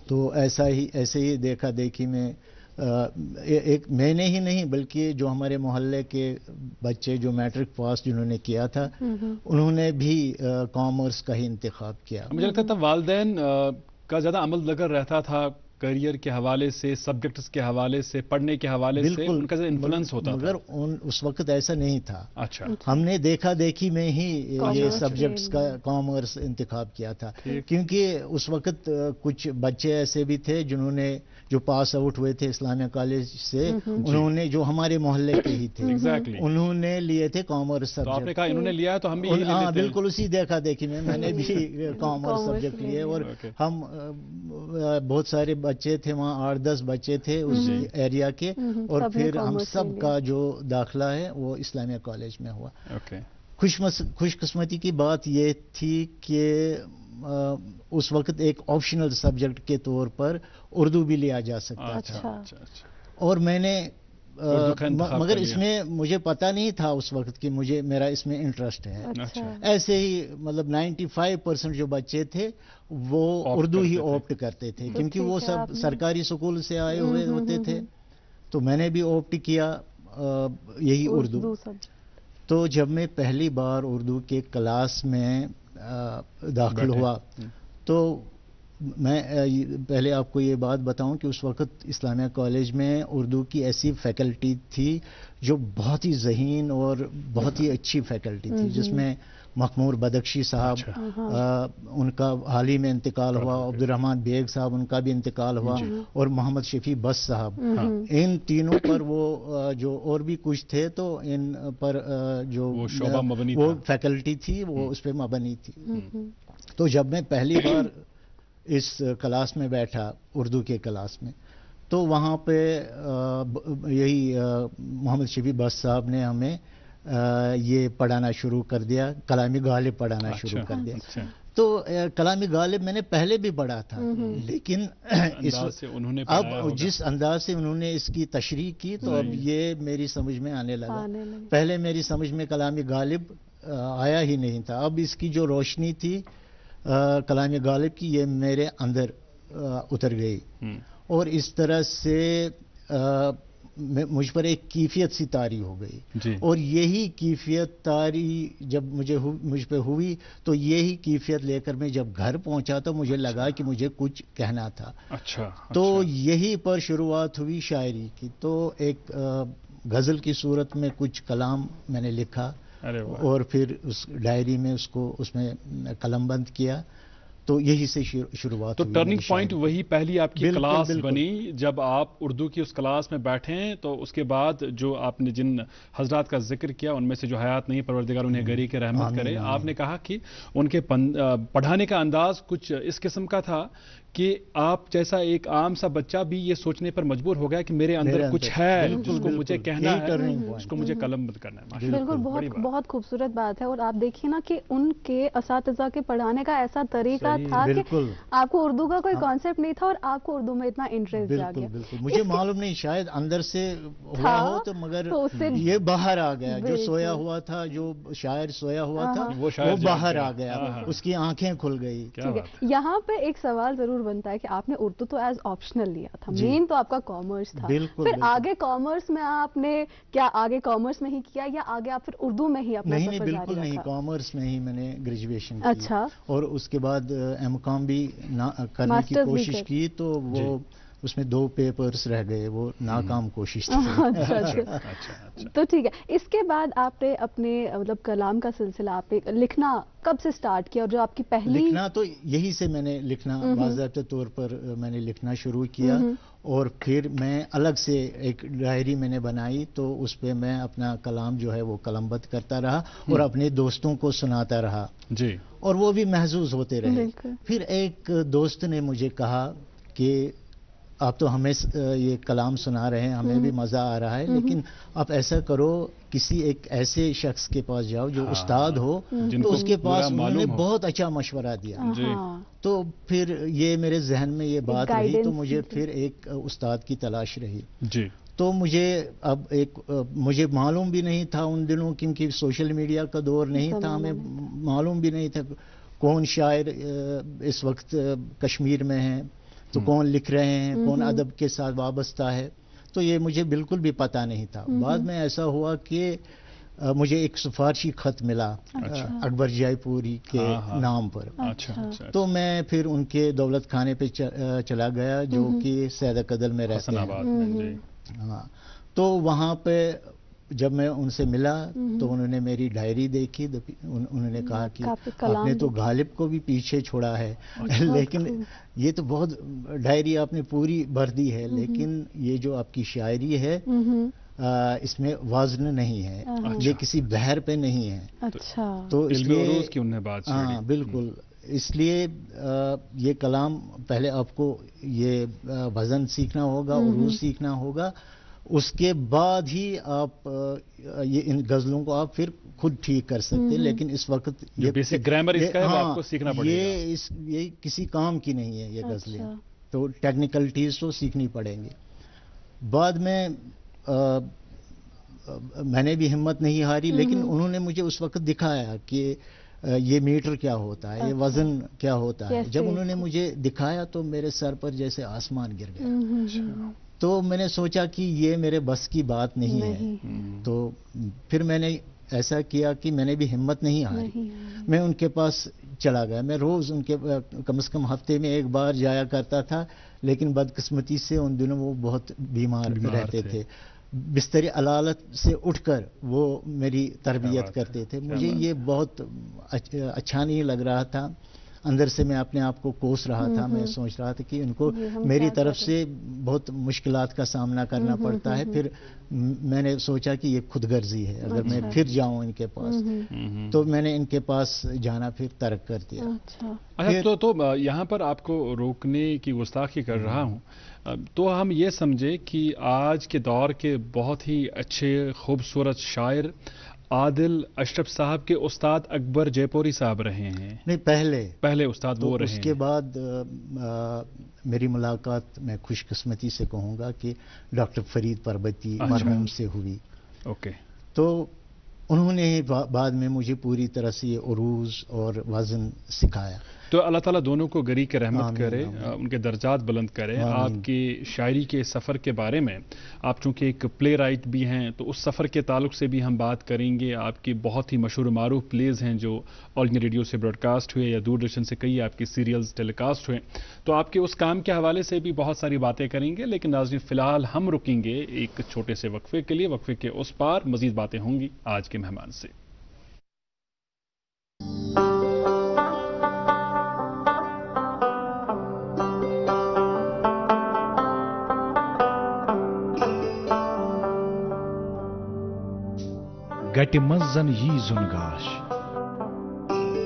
तो ऐसे ही देखा देखी में एक मैंने ही नहीं बल्कि जो हमारे मोहल्ले के बच्चे जो मैट्रिक पास जिन्होंने किया था, उन्होंने भी कॉमर्स का ही इंतखाब किया। मुझे लगता था वालिदैन का ज़्यादा अमल दखल रहता था करियर के हवाले से, सब्जेक्ट्स के हवाले से, पढ़ने के हवाले से उनका इन्फ्लुएंस होता था। मगर उस वक्त ऐसा नहीं था। अच्छा। हमने देखा देखी में ही ये सब्जेक्ट्स का कॉमर्स इंतखाब किया था, क्योंकि उस वक्त कुछ बच्चे ऐसे भी थे जिन्होंने जो पास आउट हुए थे इस्लामिया कॉलेज से, उन्होंने जो हमारे मोहल्ले के ही थे, उन्होंने लिए थे कॉमर्स सब्जेक्ट। आपने कहा इन्होंने लिया है तो हम भी यही हाँ, बिल्कुल उसी देखा देखी में मैंने भी कॉमर्स सब्जेक्ट लिए। और हम बहुत सारे बच्चे थे वहाँ, 8-10 बच्चे थे उस एरिया के, और फिर हम सब का जो दाखिला है वो इस्लामिया कॉलेज में हुआ। खुशकिस्मती की बात ये थी कि उस वक्त एक ऑप्शनल सब्जेक्ट के तौर पर उर्दू भी लिया जा सकता था। और मैंने मगर इसमें मुझे पता नहीं था उस वक्त कि मेरा इसमें इंटरेस्ट है। ऐसे ही मतलब 95% जो बच्चे थे वो उर्दू ही ऑप्ट करते थे, क्योंकि वो सब सरकारी स्कूल से आए हुए होते थे। तो मैंने भी ऑप्ट किया यही उर्दू। तो जब मैं पहली बार उर्दू के क्लास में दाखिल हुआ, तो मैं पहले आपको ये बात बताऊं कि उस वक्त इस्लामिया कॉलेज में उर्दू की ऐसी फैकल्टी थी जो बहुत ही ज़हीन और बहुत ही अच्छी फैकल्टी थी, जिसमें मखमूर बदख्शी साहब, उनका हाल ही में इंतकाल हुआ, अब्दुर्रहमान बेग साहब, उनका भी इंतकाल हुआ, और मोहम्मद शफी बस साहब। इन तीनों पर वो जो और भी कुछ थे, तो इन पर जो वो फैकल्टी थी वो उस पर मबनी थी। तो जब मैं पहली बार इस क्लास में बैठा, उर्दू के क्लास में, तो वहाँ पे यही मोहम्मद शफी बस साहब ने हमें ये पढ़ाना शुरू कर दिया, कलामी गालिब पढ़ाना शुरू कर दिया। तो कलामी गालिब मैंने पहले भी पढ़ा था, लेकिन अब जिस अंदाज से उन्होंने इसकी तशरीह की, तो अब ये मेरी समझ में आने लगा। पहले मेरी समझ में कलामी गालिब आया ही नहीं था। अब इसकी जो रोशनी थी कलामी गालिब की, ये मेरे अंदर उतर गई। اور اس طرح سے مجھ پر ایک کیفیت سی طاری ہو گئی اور یہی کیفیت طاری جب مجھ پہ ہوئی تو یہی کیفیت لے کر میں جب گھر پہنچا تو مجھے لگا کہ مجھے کچھ کہنا تھا. تو یہی پر شروعات ہوئی شاعری کی. تو ایک غزل کی صورت میں کچھ کلام میں نے لکھا اور پھر اس ڈائری میں اس میں قلم بند کیا. تو یہی سے شروعات تو ٹرننگ پوائنٹ وہی پہلی آپ کی کلاس بنی جب آپ اردو کی اس کلاس میں بیٹھیں. تو اس کے بعد جو آپ نے جن حضرات کا ذکر کیا ان میں سے جو حیات نہیں پروردگار انہیں گری کے رحمت کرے, آپ نے کہا کہ ان کے پڑھانے کا انداز کچھ اس قسم کا تھا کہ آپ جیسا ایک عام سا بچہ بھی یہ سوچنے پر مجبور ہو گیا کہ میرے اندر کچھ ہے جس کو مجھے کہنا ہے, اس کو مجھے قلم بند کرنا ہے. بالکل بہت خوبصورت بات ہے. اور آپ دیکھیے نا کہ ان کے اساتذہ کے پڑھانے کا ایسا طریقہ تھا کہ آپ کو اردو کا کوئی کانسیپٹ نہیں تھا اور آپ کو اردو میں اتنا انٹرسٹ آ گیا. مجھے معلوم نہیں, شاید اندر سے ہوا ہو تو مگر یہ باہر آ گیا. جو سویا ہوا تھا, جو شاعر سویا ہوا تھا, وہ باہر آ گیا, اس کی آنکھیں کھل گئی. یہاں پہ ایک سوال ضرور بنتا ہے کہ آپ نے اردو تو ایز آپشنل لیا تھا, مین تو آپ کا کامرس تھا. پھر آگے کامرس میں آپ نے کیا آگے کامرس میں ہی کیا یا آگے آپ پھر اردو میں ہی اپنا سفر جاری رکھا؟ بالکل نہیں, کامرس میں ہی میں نے گریجویشن کی. اچھا. اور اس کے بعد ایم کام بھی کرنے کی کوشش کی تو وہ اس میں 2 پیپرز رہ گئے, وہ ناکام کوشش تھی. تو ٹھیک ہے. اس کے بعد آپ نے اپنے مطلب کلام کا سلسلہ آپ نے لکھنا کب سے سٹارٹ کیا, اور جو آپ کی پہلی لکھنا تو یہی سے میں نے لکھنا باضابطہ طور پر میں نے لکھنا شروع کیا. اور پھر میں الگ سے ایک ڈائری میں نے بنائی تو اس پہ میں اپنا کلام جو ہے وہ قلم بند کرتا رہا اور اپنے دوستوں کو سناتا رہا. جی. اور وہ بھی محظوظ ہوتے رہے. پھر ایک دوست نے مجھے کہا کہ آپ تو ہمیں یہ کلام سنا رہے ہیں, ہمیں بھی مزہ آ رہا ہے, لیکن آپ ایسا کرو کسی ایک ایسے شخص کے پاس جاؤ جو استاد ہو, تو اس کے پاس انہوں نے بہت اچھا مشورہ دیا. تو پھر یہ میرے ذہن میں یہ بات رہی, تو مجھے پھر ایک استاد کی تلاش رہی. جی. تو مجھے معلوم بھی نہیں تھا ان دنوں, کیونکہ سوشل میڈیا کا دور نہیں تھا, ہمیں معلوم بھی نہیں تھا کون شاعر اس وقت کشمیر میں ہیں, تو کون لکھ رہے ہیں, کون ادب کے ساتھ وابستہ ہے, تو یہ مجھے بالکل بھی پتہ نہیں تھا. بعد میں ایسا ہوا کہ مجھے ایک سفارشی خط ملا اکبر جے پوری کے نام پر. تو میں پھر ان کے دولت خانے پہ چلا گیا جو کہ سیدہ قدل میں رہتے ہیں. تو وہاں پہ جب میں ان سے ملا تو انہوں نے میری ڈائری دیکھی, انہوں نے کہا کہ آپ نے تو غالب کو بھی پیچھے چھوڑا ہے, لیکن یہ تو بہت ڈائری آپ نے پوری بھر دی ہے, لیکن یہ جو آپ کی شاعری ہے اس میں وزن نہیں ہے, یہ کسی بحر پہ نہیں ہے. تو اس لیے ہاں بالکل, اس لیے یہ کلام پہلے آپ کو یہ وزن سیکھنا ہوگا, عروض سیکھنا ہوگا, اس کے بعد ہی آپ یہ ان غزلوں کو آپ پھر خود ٹھیک کر سکتے. لیکن اس وقت یہ بیسک گرامر اس کا ہے, آپ کو سیکھنا پڑے گا. یہ کسی کام کی نہیں ہے یہ غزلیں, تو ٹیکنیکلٹیز تو سیکھنی پڑیں گی. بعد میں میں نے بھی ہمت نہیں ہاری, لیکن انہوں نے مجھے اس وقت دکھایا کہ یہ میٹر کیا ہوتا ہے, یہ وزن کیا ہوتا ہے. جب انہوں نے مجھے دکھایا تو میرے سر پر جیسے آسمان گر گیا. تو میں نے سوچا کہ یہ میرے بس کی بات نہیں ہے. تو پھر میں نے ایسا کیا کہ میں نے بھی ہمت نہیں ہاری, میں ان کے پاس چلا گیا. میں روز ان کے کم از کم ہفتے میں ایک بار جایا کرتا تھا, لیکن بدقسمتی سے ان دنوں وہ بہت بیمار رہتے تھے. بستر علالت سے اٹھ کر وہ میری تربیت کرتے تھے. مجھے یہ بہت اچھا نہیں لگ رہا تھا, اندر سے میں اپنے آپ کو کوس رہا تھا. میں سوچ رہا تھا کہ ان کو میری طرف سے بہت مشکلات کا سامنا کرنا پڑتا ہے. پھر میں نے سوچا کہ یہ خود غرضی ہے, اگر میں پھر جاؤں ان کے پاس, تو میں نے ان کے پاس جانا پھر ترک کر دیا. تو یہاں پر آپ کو روکنے کی گستاخی کر رہا ہوں. تو ہم یہ سمجھے کہ آج کے دور کے بہت ہی اچھے خوبصورت شاعر عادل اشرف صاحب کے استاد اکبر جے پوری صاحب رہے ہیں. نہیں, پہلے استاد وہ رہے ہیں. اس کے بعد میری ملاقات میں خوش قسمتی سے کہوں گا کہ ڈاکٹر فرید پربتی مرحوم سے ہوئی. تو انہوں نے بعد میں مجھے پوری طرح سے یہ عروض اور وزن سکھایا. तो अल्लाह ताला दोनों को गरी के रहमत आमीन, करे, उनके दर्जात बुलंद करे। आपकी शायरी के सफ़र के बारे में, आप चूँकि एक प्ले राइट भी हैं तो उस सफ़र के ताल्लुक से भी हम बात करेंगे। आपकी बहुत ही मशहूर मारूफ प्लेज़ हैं जो ऑल इंडिया रेडियो से ब्रॉडकास्ट हुए या दूरदर्शन से कई आपकी सीरियल्स टेलीकास्ट हुए, तो आपके उस काम के हवाले से भी बहुत सारी बातें करेंगे। लेकिन नाज़रीन, फ़िलहाल हम रुकेंगे एक छोटे से वक्फे के लिए। वक्फे के उस पार मज़ीद बातें होंगी आज के मेहमान से। गटि मंज जन यी जुन गाश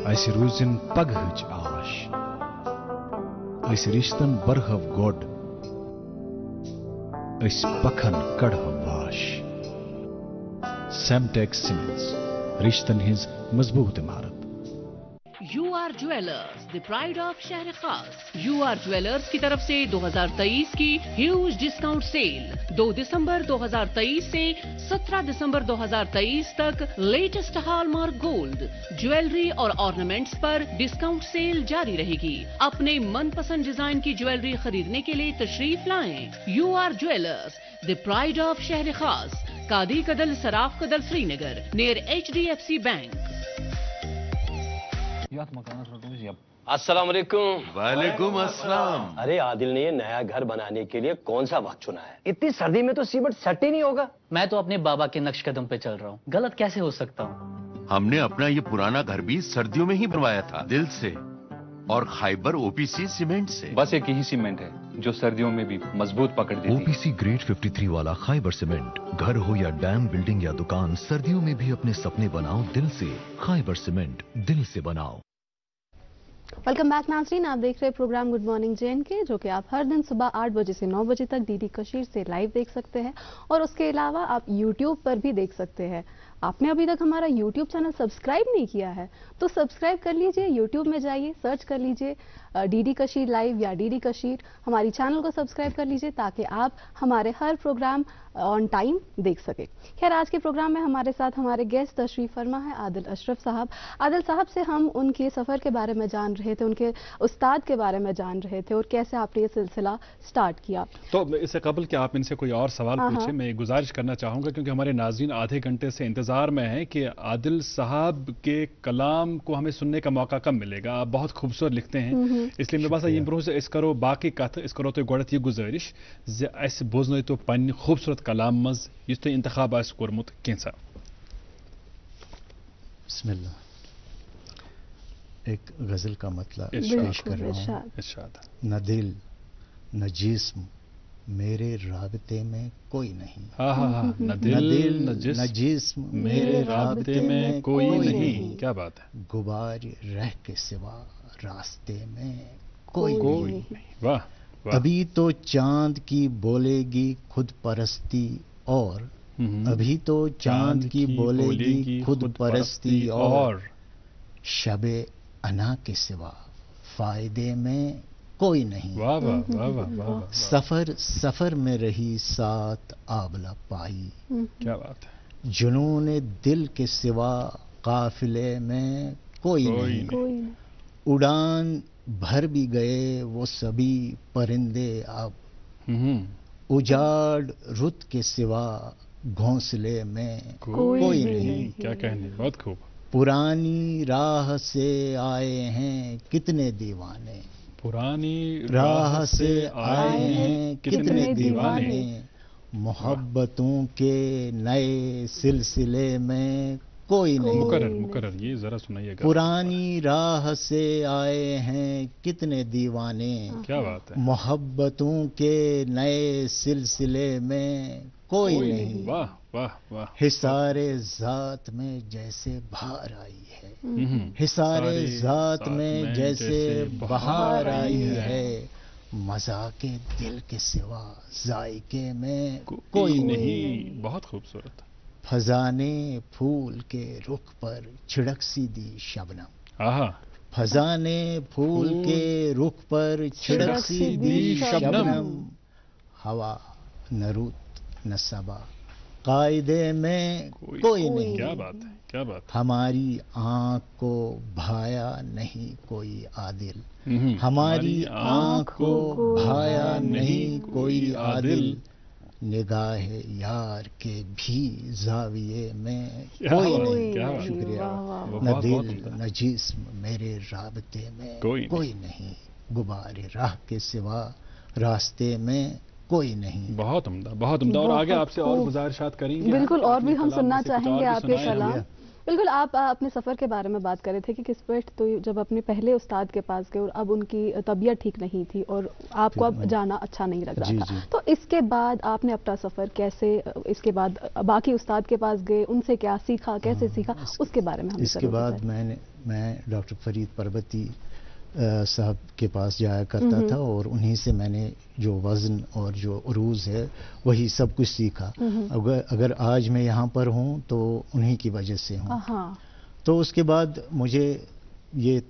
अस रूजिन पगहच आश अस रिश्तन बरहव गोड अस पखन कड़हव वाश। सेमटेक्स सीमेंट्स रिश्तन हिज मजबूत इमारत। UR jewellers, the pride of Shehr खास। UR ज्वेलर्स की तरफ से 2023 की ह्यूज डिस्काउंट सेल 2 दिसंबर 2023 से 17 दिसंबर 2023 तक लेटेस्ट हॉलमार्क गोल्ड ज्वेलरी और ऑर्नामेंट्स पर डिस्काउंट सेल जारी रहेगी। अपने मनपसंद डिजाइन की ज्वेलरी खरीदने के लिए तशरीफ लाएं। UR jewellers, the pride of Shehr Khas, Kadi Kadal Saraf Kadal Srinagar, near HDFC bank. अस्सलाम वालेकुम। वालेकुम अस्सलाम। अरे आदिल ने ये नया घर बनाने के लिए कौन सा वक्त चुना है? इतनी सर्दी में तो सीमेंट सेट ही नहीं होगा। मैं तो अपने बाबा के नक्श कदम पे चल रहा हूँ, गलत कैसे हो सकता हूँ? हमने अपना ये पुराना घर भी सर्दियों में ही बनवाया था, दिल से और खाइबर OPC सीमेंट से। बस एक यही सीमेंट है जो सर्दियों में भी मजबूत पकड़ देती है। OPC ग्रेड 53 वाला खाइबर सीमेंट, घर हो या डैम, बिल्डिंग या दुकान, सर्दियों में भी अपने सपने बनाओ दिल से। खाइबर सीमेंट, दिल से बनाओ। वेलकम बैक नाज़रीन, आप देख रहे हैं प्रोग्राम गुड मॉर्निंग JNK, जो कि आप हर दिन सुबह 8 बजे से 9 बजे तक DD कशीर से लाइव देख सकते हैं और उसके अलावा आप YouTube पर भी देख सकते हैं। आपने अभी तक हमारा YouTube चैनल सब्सक्राइब नहीं किया है तो सब्सक्राइब कर लीजिए। YouTube में जाइए, सर्च कर लीजिए DD कशीर लाइव या DD कशीर, हमारी चैनल को सब्सक्राइब कर लीजिए ताकि आप हमारे हर प्रोग्राम ऑन टाइम देख सके। खैर, आज के प्रोग्राम में हमारे साथ हमारे गेस्ट तशरीफ फरमा है आदिल अशरफ साहब। आदिल साहब से हम उनके सफ़र के बारे में जान रहे थे, उनके उस्ताद के बारे में जान रहे थे और कैसे आपने ये सिलसिला स्टार्ट किया। तो इससे कबल कि आप इनसे कोई और सवाल पूछे, मैं गुजारिश करना चाहूँगा क्योंकि हमारे नाज़रीन आधे घंटे से इंतज़ार में है कि आदिल साहब के कलाम को हमें सुनने का मौका कब मिलेगा। आप बहुत खूबसूरत लिखते हैं, इसलिए मैं बस इस करो बाकी कथ इस करो तो गोड़त ये गुजारिश अस बोजनो तो पन्ने खूबसूरत कलाम मज यस तो इंतखाब आस कोरमुत कैसा। बिस्मिल्लाह, एक गजल का मतलब पेश कर रहा हूँ। न दिल न जिस्म मेरे राबते में कोई नहीं। न दिल न जिस्म मेरे राबते में कोई नहीं। क्या बात है। गुबार रह के सिवा रास्ते में कोई नहीं। वाह। अभी तो चांद की बोलेगी खुद परस्ती और अभी तो चांद की बोलेगी खुद परस्ती और शबे अना के सिवा फायदे में कोई नहीं। वाह वाह वाह वाह। सफर में रही साथ आबला पाई। क्या बात है। जुनून दिल के सिवा काफिले में कोई नहीं। उड़ान भर भी गए वो सभी परिंदे अब उजाड़ रुत के सिवा घोंसले में कोई नहीं। क्या कहने, बहुत खूब। पुरानी राह से आए हैं कितने दीवाने। पुरानी राह से आए हैं कितने दीवाने। मोहब्बतों के नए सिलसिले में कोई नहीं। मुकर्रर ये जरा सुनाइएगा। पुरानी राह से आए हैं कितने दीवाने। क्या बात है। मोहब्बतों के नए सिलसिले में कोई नहीं। वाह वाह वाह। हिसारे जात में जैसे बहार आई है। हिसारे जात में जैसे बहार आई है। मजा के दिल के सिवा जायके में कोई नहीं। बहुत खूबसूरत। फजाने फूल के रुख पर छिड़क सी दी शबनम। फजाने फूल के रुख पर छिड़क सी दी शबनम। हवा न रुत न सबा कायदे में कोई नहीं। क्या बात है, क्या बात है। हमारी आँख को भाया नहीं कोई आदिल, हमारी आँख को भाया नहीं कोई आदिल, निगाह यार के भी जाविये में कोई नहीं। शुक्रिया। न दिल न जिस्म मेरे राबते में कोई नहीं, गुबारे राह के सिवा रास्ते में कोई नहीं। बहुत उम्दा, बहुत उम्दा। और आगे आपसे और गुजारिशात करेंगे। बिल्कुल, और भी हम सुनना चाहेंगे आपके कलाम। बिल्कुल, आप अपने सफ़र के बारे में बात कर रहे थे कि किस पर तो जब अपने पहले उस्ताद के पास गए और अब उनकी तबीयत ठीक नहीं थी और आपको अब जाना अच्छा नहीं लग रहा था, तो इसके बाद आपने अपना सफ़र कैसे, इसके बाद बाकी उस्ताद के पास गए, उनसे क्या सीखा, कैसे सीखा, उसके बारे में हम इसके बाद मैं डॉक्टर फरीद परबती साहब के पास जाया करता था और उन्हीं से मैंने जो वज़न और जो उरूज़ है वही सब कुछ सीखा। अगर आज मैं यहाँ पर हूँ तो उन्हीं की वजह से हूँ। तो उसके बाद मुझे ये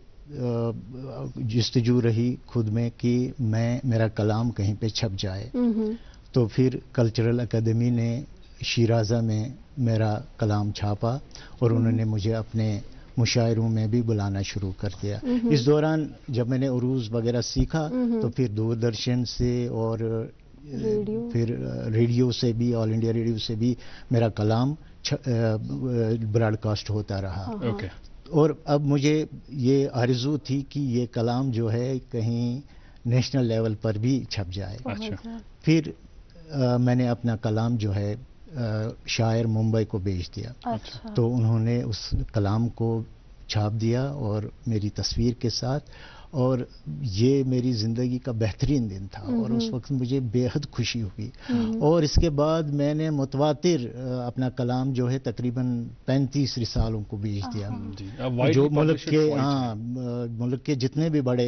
जस्तजू रही खुद में कि मेरा कलाम कहीं पे छप जाए। तो फिर कल्चरल अकेडमी ने शिराज़ा में मेरा कलाम छापा और उन्होंने मुझे अपने मुशायरों में भी बुलाना शुरू कर दिया। इस दौरान जब मैंने उरूज़ वगैरह सीखा तो फिर दूरदर्शन से और फिर रेडियो से भी, ऑल इंडिया रेडियो से भी मेरा कलाम ब्रॉडकास्ट होता रहा। और अब मुझे ये आरज़ू थी कि ये कलाम जो है कहीं नेशनल लेवल पर भी छप जाए। फिर मैंने अपना कलाम जो है शायर मुंबई को भेज दिया। तो उन्होंने उस कलाम को छाप दिया और मेरी तस्वीर के साथ, और ये मेरी ज़िंदगी का बेहतरीन दिन था और उस वक्त मुझे बेहद खुशी हुई। और इसके बाद मैंने मुतवातिर अपना कलाम जो है तकरीबन 35 रिसालों को भेज दिया, जो मुल्क के जितने भी बड़े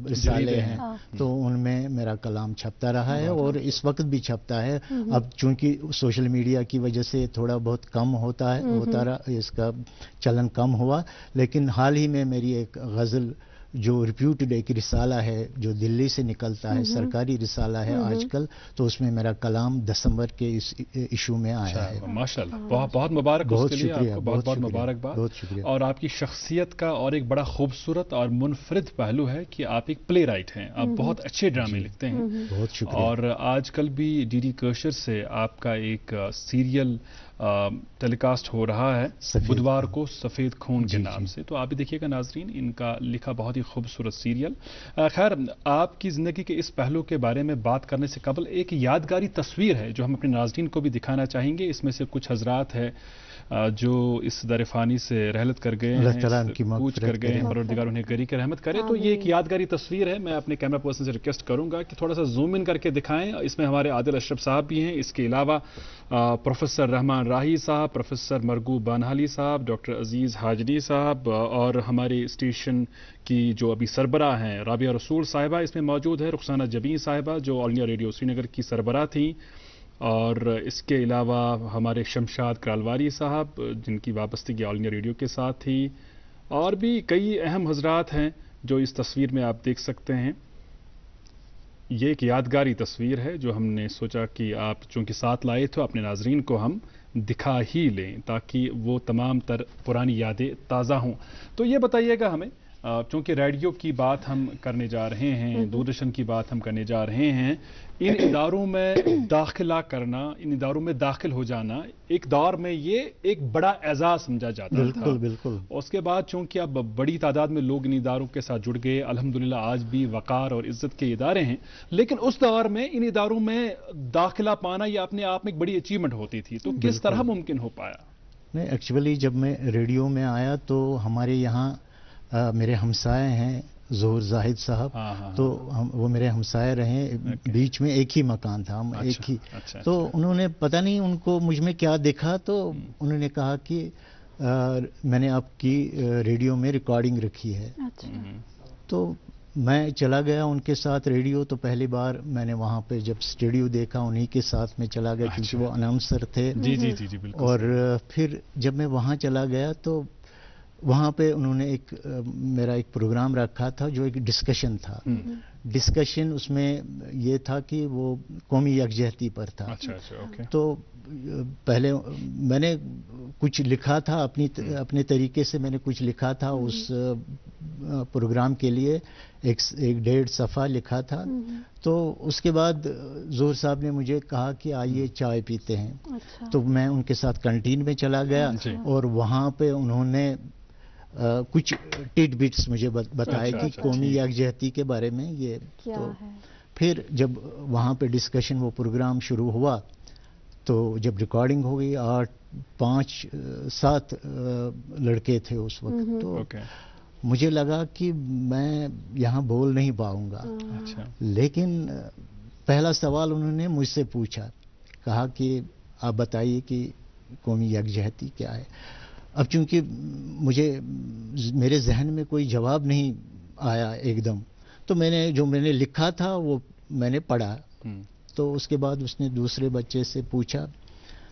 रिसाले हैं तो उनमें मेरा कलाम छपता रहा है और इस वक्त भी छपता है। अब चूंकि सोशल मीडिया की वजह से थोड़ा बहुत कम होता रहा, इसका चलन कम हुआ, लेकिन हाल ही में मेरी एक गज़ल जो रिप्यूटेड एक रिसाला है जो दिल्ली से निकलता है, सरकारी रिसाला है आजकल, तो उसमें मेरा कलाम दिसंबर के इस इशू में आया है। माशाल्लाह, बहुत मुबारक, बहुत उसके लिए शुक्रिया, आपको बहुत मुबारकबाद। बहुत शुक्रिया। और आपकी शख्सियत का और एक बड़ा खूबसूरत और मुनफरिद पहलू है कि आप एक प्ले राइट हैं, आप बहुत अच्छे ड्रामे लिखते हैं। बहुत शुक्रिया। और आजकल भी डीडी कशर से आपका एक सीरियल टेलीकास्ट हो रहा है बुधवार को, सफ़ेद खून के नाम से। तो आप भी देखिएगा नाजरीन, इनका लिखा बहुत ही खूबसूरत सीरियल। खैर, आपकी ज़िंदगी के इस पहलू के बारे में बात करने से कबल एक यादगारी तस्वीर है जो हम अपने नाजरीन को भी दिखाना चाहेंगे। इसमें से कुछ हजरात है जो इस दरफ़ानी से रहलत कर गए हैं, कूच कर गए हैं, परवरदिगार उन्हें गरी के रहमत करे। तो ये एक यादगारी तस्वीर है। मैं अपने कैमरा पर्सन से रिक्वेस्ट करूंगा कि थोड़ा सा जूम इन करके दिखाएं। इसमें हमारे आदिल अशरफ साहब भी हैं, इसके अलावा प्रोफेसर रहमान राही साहब, प्रोफेसर मरगूब बानहाली साहब, डॉक्टर अजीज़ हाजरी साहब और हमारे स्टेशन की जो अभी सरबराह हैं राबिया रसूल साहिबा इसमें मौजूद है, रुखसाना जबीन साहिबा जो ऑल इंडिया रेडियो श्रीनगर की सरबराह थी, और इसके अलावा हमारे शमशाद करालवारी साहब जिनकी वाबस्तगी ऑल इंडिया रेडियो के साथ थी, और भी कई अहम हजरात हैं जो इस तस्वीर में आप देख सकते हैं। ये एक यादगारी तस्वीर है जो हमने सोचा कि आप चूंकि साथ लाए तो अपने नाजरीन को हम दिखा ही लें ताकि वो तमाम तर पुरानी यादें ताज़ा हों। तो ये बताइएगा हमें, चूंकि रेडियो की बात हम करने जा रहे हैं, दूरदर्शन की बात हम करने जा रहे हैं, इन इदारों में दाखिला करना, इन इदारों में दाखिल हो जाना एक दौर में ये एक बड़ा एजाज समझा जाता था। बिल्कुल। उसके बाद चूंकि अब बड़ी तादाद में लोग इन इदारों के साथ जुड़ गए, अल्हम्दुलिल्लाह आज भी वक़ार और इज्जत के इदारे हैं, लेकिन उस दौर में इन इदारों में दाखिला पाना ये अपने आप में एक बड़ी अचीवमेंट होती थी। तो किस तरह मुमकिन हो पाया? नहीं, एक्चुअली जब मैं रेडियो में आया तो हमारे यहाँ मेरे हमसाए हैं ज़ोहर जाहिद साहब, तो वो मेरे हमसाए रहे, बीच में एक ही मकान था, हम एक ही। तो उन्होंने पता नहीं उनको मुझ में क्या देखा, तो उन्होंने कहा कि मैंने आपकी रेडियो में रिकॉर्डिंग रखी है। तो मैं चला गया उनके साथ रेडियो। तो पहली बार मैंने वहाँ पे जब स्टूडियो देखा उन्हीं के साथ में चला गया क्योंकि वो अनाउंसर थे। जी बिल्कुल। और फिर जब मैं वहाँ चला गया तो वहाँ पे उन्होंने मेरा एक प्रोग्राम रखा था जो एक डिस्कशन था। डिस्कशन उसमें ये था कि वो कौमी यकजहती पर था। अच्छा अच्छा, ओके। तो पहले मैंने कुछ लिखा था अपने तरीके से, मैंने कुछ लिखा था उस प्रोग्राम के लिए, एक 1.5 सफ़ा लिखा था। तो उसके बाद ज़ोहर साहब ने मुझे कहा कि आइए चाय पीते हैं। अच्छा। तो मैं उनके साथ कैंटीन में चला गया और वहाँ पे उन्होंने कुछ टिट बिट्स मुझे बताए कि कौमी यकजहती के बारे में ये क्या तो है? फिर जब वहाँ पे डिस्कशन वो प्रोग्राम शुरू हुआ तो जब रिकॉर्डिंग हो गई 5-7 लड़के थे उस वक्त, तो मुझे लगा कि मैं यहाँ बोल नहीं पाऊंगा। अच्छा। लेकिन पहला सवाल उन्होंने मुझसे पूछा, कहा कि आप बताइए कि कौमी यकजहती क्या है। अब चूंकि मेरे जहन में कोई जवाब नहीं आया एकदम, तो मैंने लिखा था वो मैंने पढ़ा। तो उसके बाद उसने दूसरे बच्चे से पूछा,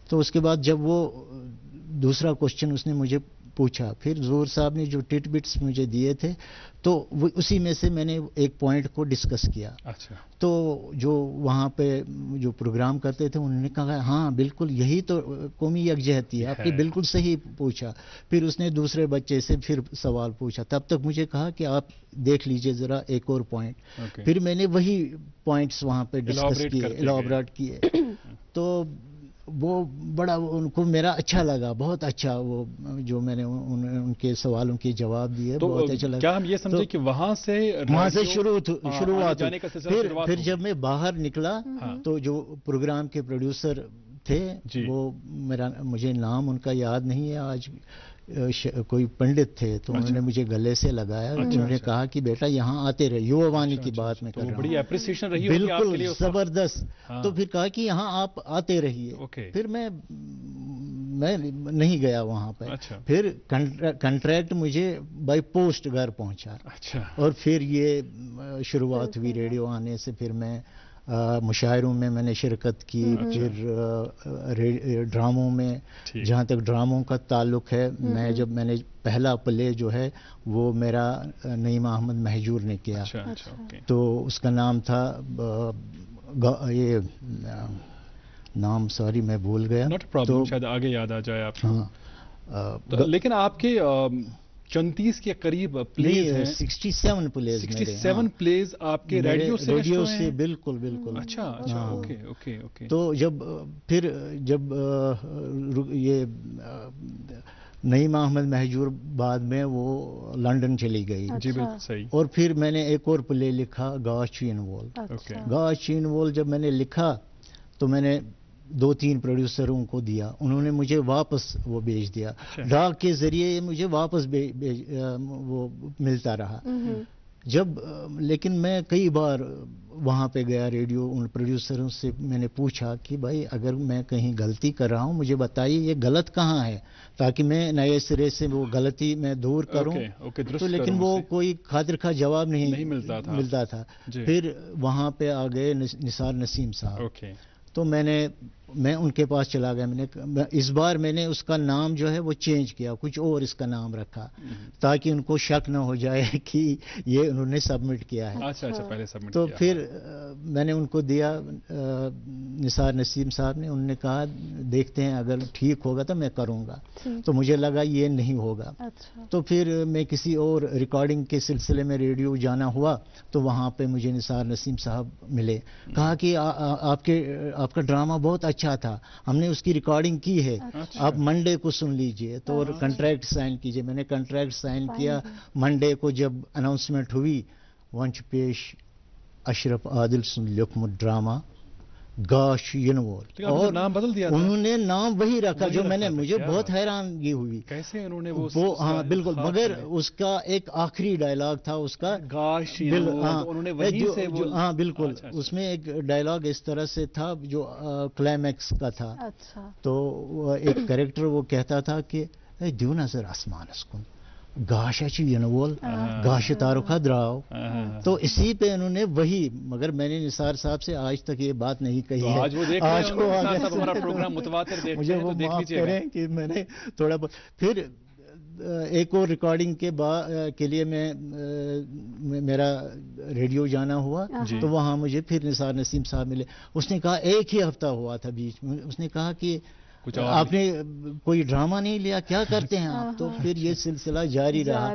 तो उसके बाद जब वो दूसरा क्वेश्चन उसने मुझे पूछा, फिर ज़ोहर साहब ने जो टिट बिट्स मुझे दिए थे तो वो उसी में से मैंने एक पॉइंट को डिस्कस किया। अच्छा। तो जो वहाँ पे जो प्रोग्राम करते थे उन्होंने कहा हाँ बिल्कुल यही तो कौमी यकजहती है, आपने बिल्कुल सही पूछा। फिर उसने दूसरे बच्चे से फिर सवाल पूछा, तब तक मुझे कहा कि आप देख लीजिए ज़रा एक और पॉइंट। फिर मैंने वही पॉइंट्स वहाँ पे डिस्कस किए, एलॉबरेट किए। तो वो बड़ा उनको मेरा अच्छा लगा, बहुत अच्छा वो जो मैंने उनके सवालों के जवाब दिए, तो बहुत अच्छा लगा। क्या हम ये समझे तो कि वहाँ से शुरुआत हुई। फिर जब मैं बाहर निकला तो जो प्रोग्राम के प्रोड्यूसर थे वो मुझे नाम उनका याद नहीं है आज, कोई पंडित थे, तो उन्होंने मुझे गले से लगाया। उन्होंने कहा कि बेटा यहाँ आते रहे, युवावानी की बात मैं कर रहा हूँ। बड़ी एप्रिसिएशन रही होगी आपके लिए, बिल्कुल जबरदस्त। तो फिर कहा कि यहाँ आप आते रहिए। फिर मैं नहीं गया वहाँ पर। फिर कंट्रैक्ट मुझे बाय पोस्ट घर पहुँचा। और फिर ये शुरुआत हुई रेडियो आने से। फिर मैं मुशायरों में मैंने शिरकत की, फिर ड्रामों में, जहाँ तक ड्रामों का ताल्लुक है, मैंने पहला प्ले जो है वो मेरा नईमा अहमद महजूर ने किया। तो उसका नाम था ये नाम सॉरी मैं भूल गया। नॉट प्रॉब्लम, शायद आगे याद आ जाए आपको। हाँ। लेकिन आपके 34 के करीब प्लेज हैं। 67 प्लेज 67 प्लेज आपके रेडियो से बिल्कुल बिल्कुल। अच्छा, ओके। तो फिर जब ये नईमा अहमद महजूर बाद में वो लंदन चली गई। जी बिल्कुल सही। और फिर मैंने एक और प्ले लिखा, गाश चीन वॉल। गाश चीन वॉल जब मैंने लिखा तो मैंने 2-3 प्रोड्यूसरों को दिया, उन्होंने मुझे वापस वो भेज दिया। डाक के जरिए मुझे वापस वो मिलता रहा। लेकिन मैं कई बार वहाँ पे गया रेडियो, उन प्रोड्यूसरों से मैंने पूछा कि भाई अगर मैं कहीं गलती कर रहा हूँ मुझे बताइए ये गलत कहाँ है, ताकि मैं नए सिरे से वो गलती मैं दूर करूँ। तो लेकिन वो कोई खातिर का जवाब नहीं मिलता था। फिर वहाँ पे आ गए निसार नसीम साहब। तो मैं उनके पास चला गया। इस बार मैंने उसका नाम जो है वो चेंज किया, कुछ और इसका नाम रखा, ताकि उनको शक न हो जाए कि ये उन्होंने सबमिट किया है। अच्छा, पहले सबमिट तो किया। फिर मैंने उनको दिया, निसार नसीम साहब ने, उन्होंने कहा देखते हैं अगर ठीक होगा तो मैं करूँगा। तो मुझे लगा ये नहीं होगा। तो फिर मैं किसी और रिकॉर्डिंग के सिलसिले में रेडियो जाना हुआ तो वहाँ पे मुझे निसार नसीम साहब मिले। कहा कि आपका ड्रामा बहुत अच्छा था, हमने उसकी रिकॉर्डिंग की है, आप मंडे को सुन लीजिए तो और कॉन्ट्रैक्ट साइन कीजिए। मैंने कॉन्ट्रैक्ट साइन किया। मंडे को जब अनाउंसमेंट हुई, वंश पेश अशरफ आदिल सुन लिखमुत ड्रामा गाश यूनिवॉल, और नाम बदल दिया था। उन्होंने नाम वही रखा जो मैंने, मुझे बहुत हैरानगी हुई कैसे उन्होंने वो हाँ बिल्कुल। मगर उसका एक आखिरी डायलॉग था उसका गाश, उन्होंने वहीं से हाँ बिल्कुल। उसमें एक डायलॉग इस तरह से था जो क्लाइमैक्स का था। तो एक कैरेक्टर वो कहता था कि दियो नजर आसमान अस्कुन गाशाची यूनिवॉल गाश तारुखा द्राव। तो इसी पे उन्होंने वही, मगर मैंने निसार साहब से आज तक ये बात नहीं कही है। आज वो देख आज को हमारा प्रोग्राम मुतवातिर देखते मुझे हैं, वो तो देख माफ लीजिएगा करें कि मैंने थोड़ा बहुत। फिर ایک اور ریکارڈنگ کے لیے میرا ریڈیو جانا ہوا تو وہاں مجھے پھر نثار نسیم صاحب ملے. اس نے کہا ایک ہی ہفتہ ہوا تھا بیچ میں, اس نے کہا کہ آپ نے کوئی ڈرامہ نہیں لیا, کیا کرتے ہیں آپ؟ تو پھر یہ سلسلہ جاری رہا.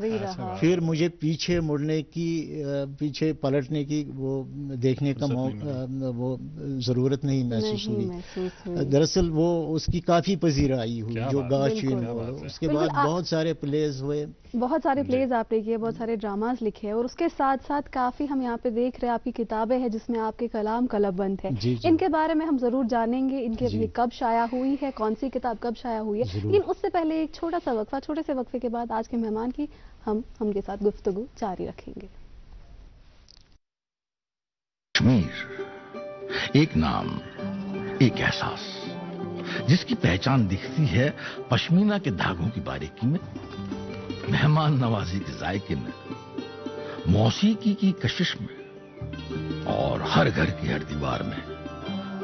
پھر مجھے پیچھے مڑنے کی, پیچھے پلٹنے کی, وہ دیکھنے کا وہ ضرورت نہیں محسوس ہوئی. دراصل وہ اس کی کافی پذیرائی ہوئی جو گاشین ہو. اس کے بعد بہت سارے پلیز ہوئے, بہت سارے پلیز آپ نے کیے, بہت سارے ڈراماز لکھے, اور اس کے ساتھ ساتھ کافی ہم یہاں پہ دیکھ رہے ہیں آپ کی کتابیں ہیں جس میں آپ کے کلام قلم بند ہے. ان کے بارے میں ہم ضرور جانیں گے, ان کے یہ کب شائع ہوئی ہے, کون سی کتاب کب شائع ہوئی ہے. لیکن اس سے پہلے ایک چھوٹا سا وقفہ, چھوٹے سے وقفے کے بعد آج کے مہمان کی ہم کے ساتھ گفتگو جاری رکھیں گے. کشمیر ایک نام, ایک احساس, جس کی پہچان دکھتی ہے پشمینہ کے دھاگوں کی باریکی میں, مہمان نوازی کے ذائقے میں, موسیقی کی کشش میں, اور ہر گھر کی ہر دیوار میں,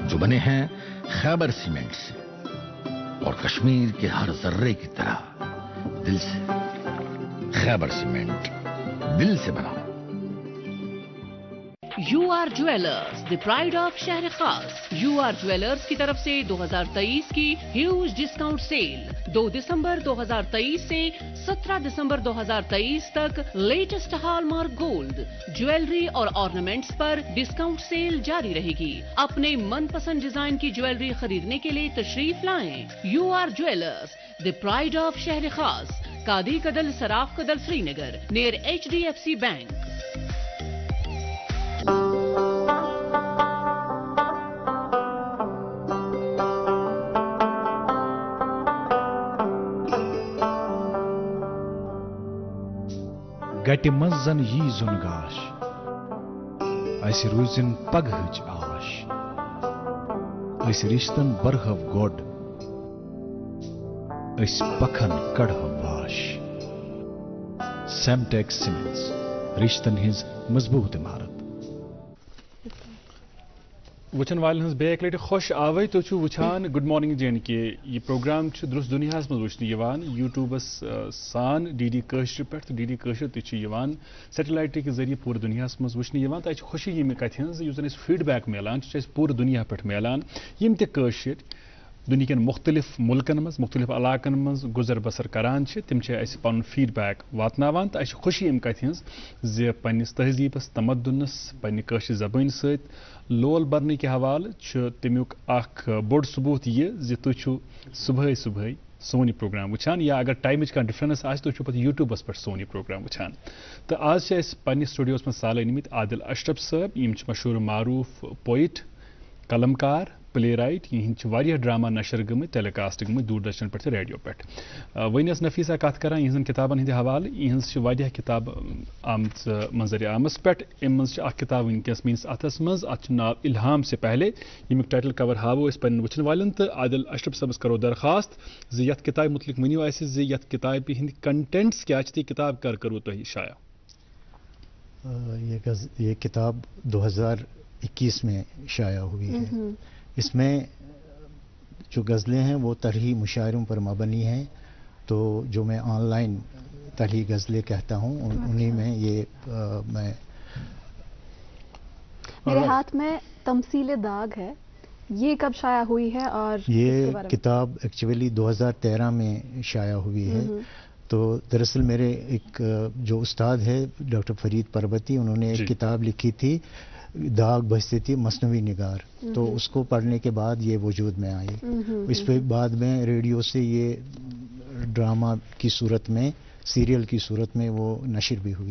جو بنے ہیں خیبر سیمنٹ سے, اور کشمیر کے ہر ذرے کی طرح دل سے. خیبر سیمنٹ, دل سے بناؤ. U R jewellers, the pride of Shehr Khas. You R jewellers کی طرف سے 2023 کی ہیوج ڈسکاؤنٹ سیل 2 دسمبر 2023 سے 17 دسمبر 2023 تک latest hall mark gold jewellery اور آرنامنٹس پر ڈسکاؤنٹ سیل جاری رہے گی. اپنے من پسند ڈیزائن کی جویلری خریدنے کے لیے تشریف لائیں. U R jewellers, the pride of Shehr Khas, Kadi Kadal Saraf Kadal Srinagar, near HDFC bank. گٹہِ منٛز زن یی زُن گاش, اسہِ روٗزِن پگہٕچ آش, أسۍ رِشتن برہو گۄڈ, أسۍ پکھن کڑہو واش. سیمٹیک سیمنٹس, رِشتن ہٕنٛز مضبوٗط عمارت. وچن والن ہز بیک لٹہ خوش آوے تو وچان گڈ مارننگ جین کے یہ پروگرام درست دنیا من وچن یوٹیوبس سان ڈی کشر پہ ڈی کشر تہ سیٹلائٹ کے ذریعے پور دنیا من وچن تو خوشی یہ کتھ ہز زن فیڈ بیک ملان پور دنیا پہ ملان یم تشر دنیا کن مختلف ملکن مز مختلف علاقن مز گزر بسر کران تم پن فیڈ بیک واتناوان تو خوشی ام کتھ ہز پنس تہذیبس تمدنس پنہ کشر زبان ست لول برنے کے حوالہ تمیک اخ بوڑ ثبوت یہ تھی صبح صبح سون پروگرام وچان یا اگر ٹائمچ کھانا ڈفرنس آ پتہ یوٹیوبس پہ سون پروگرام وچان. تو آج پنس سٹوڈیوس من سال انمت عادل اشرف صاحب یم مشہور معروف پوئٹ قلمکار پلے رائٹ یہ ڈرامہ نشر گمت ٹیلی کاسٹ گمت دوردرشن پہ ریڈیو پہ. ون نفیسہ کت کران یہن کتابن ہند حوالہ یہ کتاب آمت منظر عامس پہ ام مز کتاب ونکس میس اتھس مز ات ناو الہام سے پہلے یمیک ٹائٹل کور ہاو پن وچن والن تو عادل اشرف صاحبس کرو درخواست یت کتاب متعلق ونیو اس یت کتاب ہند کنٹینٹس کیا کتاب کر کرو تہ شائع. یہ کتاب 2021 میں شائع ہوئی ہے. اس میں جو غزلیں ہیں وہ طرحی مشاعروں پر مبنی ہیں, تو جو میں آن لائن طرحی غزلیں کہتا ہوں انہی میں یہ میں میرے ہاتھ میں تمثیل داغ ہے, یہ کب شائع ہوئی ہے؟ اور یہ کتاب ایکچولی 2013 میں شائع ہوئی ہے. تو دراصل میرے ایک جو استاد ہے ڈاکٹر فرید پربتی, انہوں نے ایک کتاب لکھی تھی داغ بجتی تھی مصنوعی نگار, تو اس کو پڑھنے کے بعد یہ وجود میں آئی. اس پہ بعد میں ریڈیو سے یہ ڈرامہ کی صورت میں سیریل کی صورت میں وہ نشر بھی ہوئی.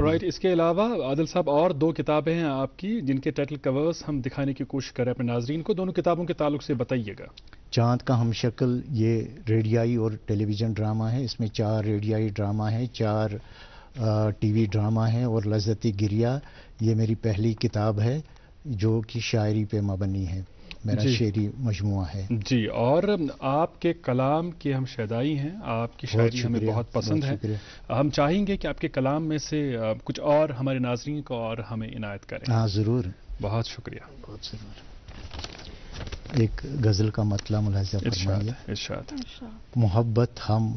رائٹ. اس کے علاوہ عادل صاحب اور 2 کتابیں ہیں آپ کی جن کے ٹائٹل کورز ہم دکھانے کی کوشش کریں اپنے ناظرین کو. دونوں کتابوں کے تعلق سے بتائیے گا. چاند کا ہم شکل یہ ریڈیائی اور ٹیلی ویژن ڈرامہ ہے. اس میں 4 ریڈیائی ڈرامہ ہیں, 4 ٹی وی ڈرامہ ہیں, اور لذتی گریا یہ میری پہلی کتاب ہے جو کہ شاعری پہ مبنی ہے, میرا شعری مجموعہ ہے. جی, اور آپ کے کلام کے ہم شیدائی ہیں, آپ کی شاعری ہمیں بہت پسند ہے. ہم چاہیں گے کہ آپ کے کلام میں سے کچھ اور ہمارے ناظرین کو اور ہمیں عنایت کریں. ہاں ضرور. بہت شکریہ. بہت ضرور. ایک غزل کا مطلب ملاحظہ فرمائیے. ارشاد. محبت ہم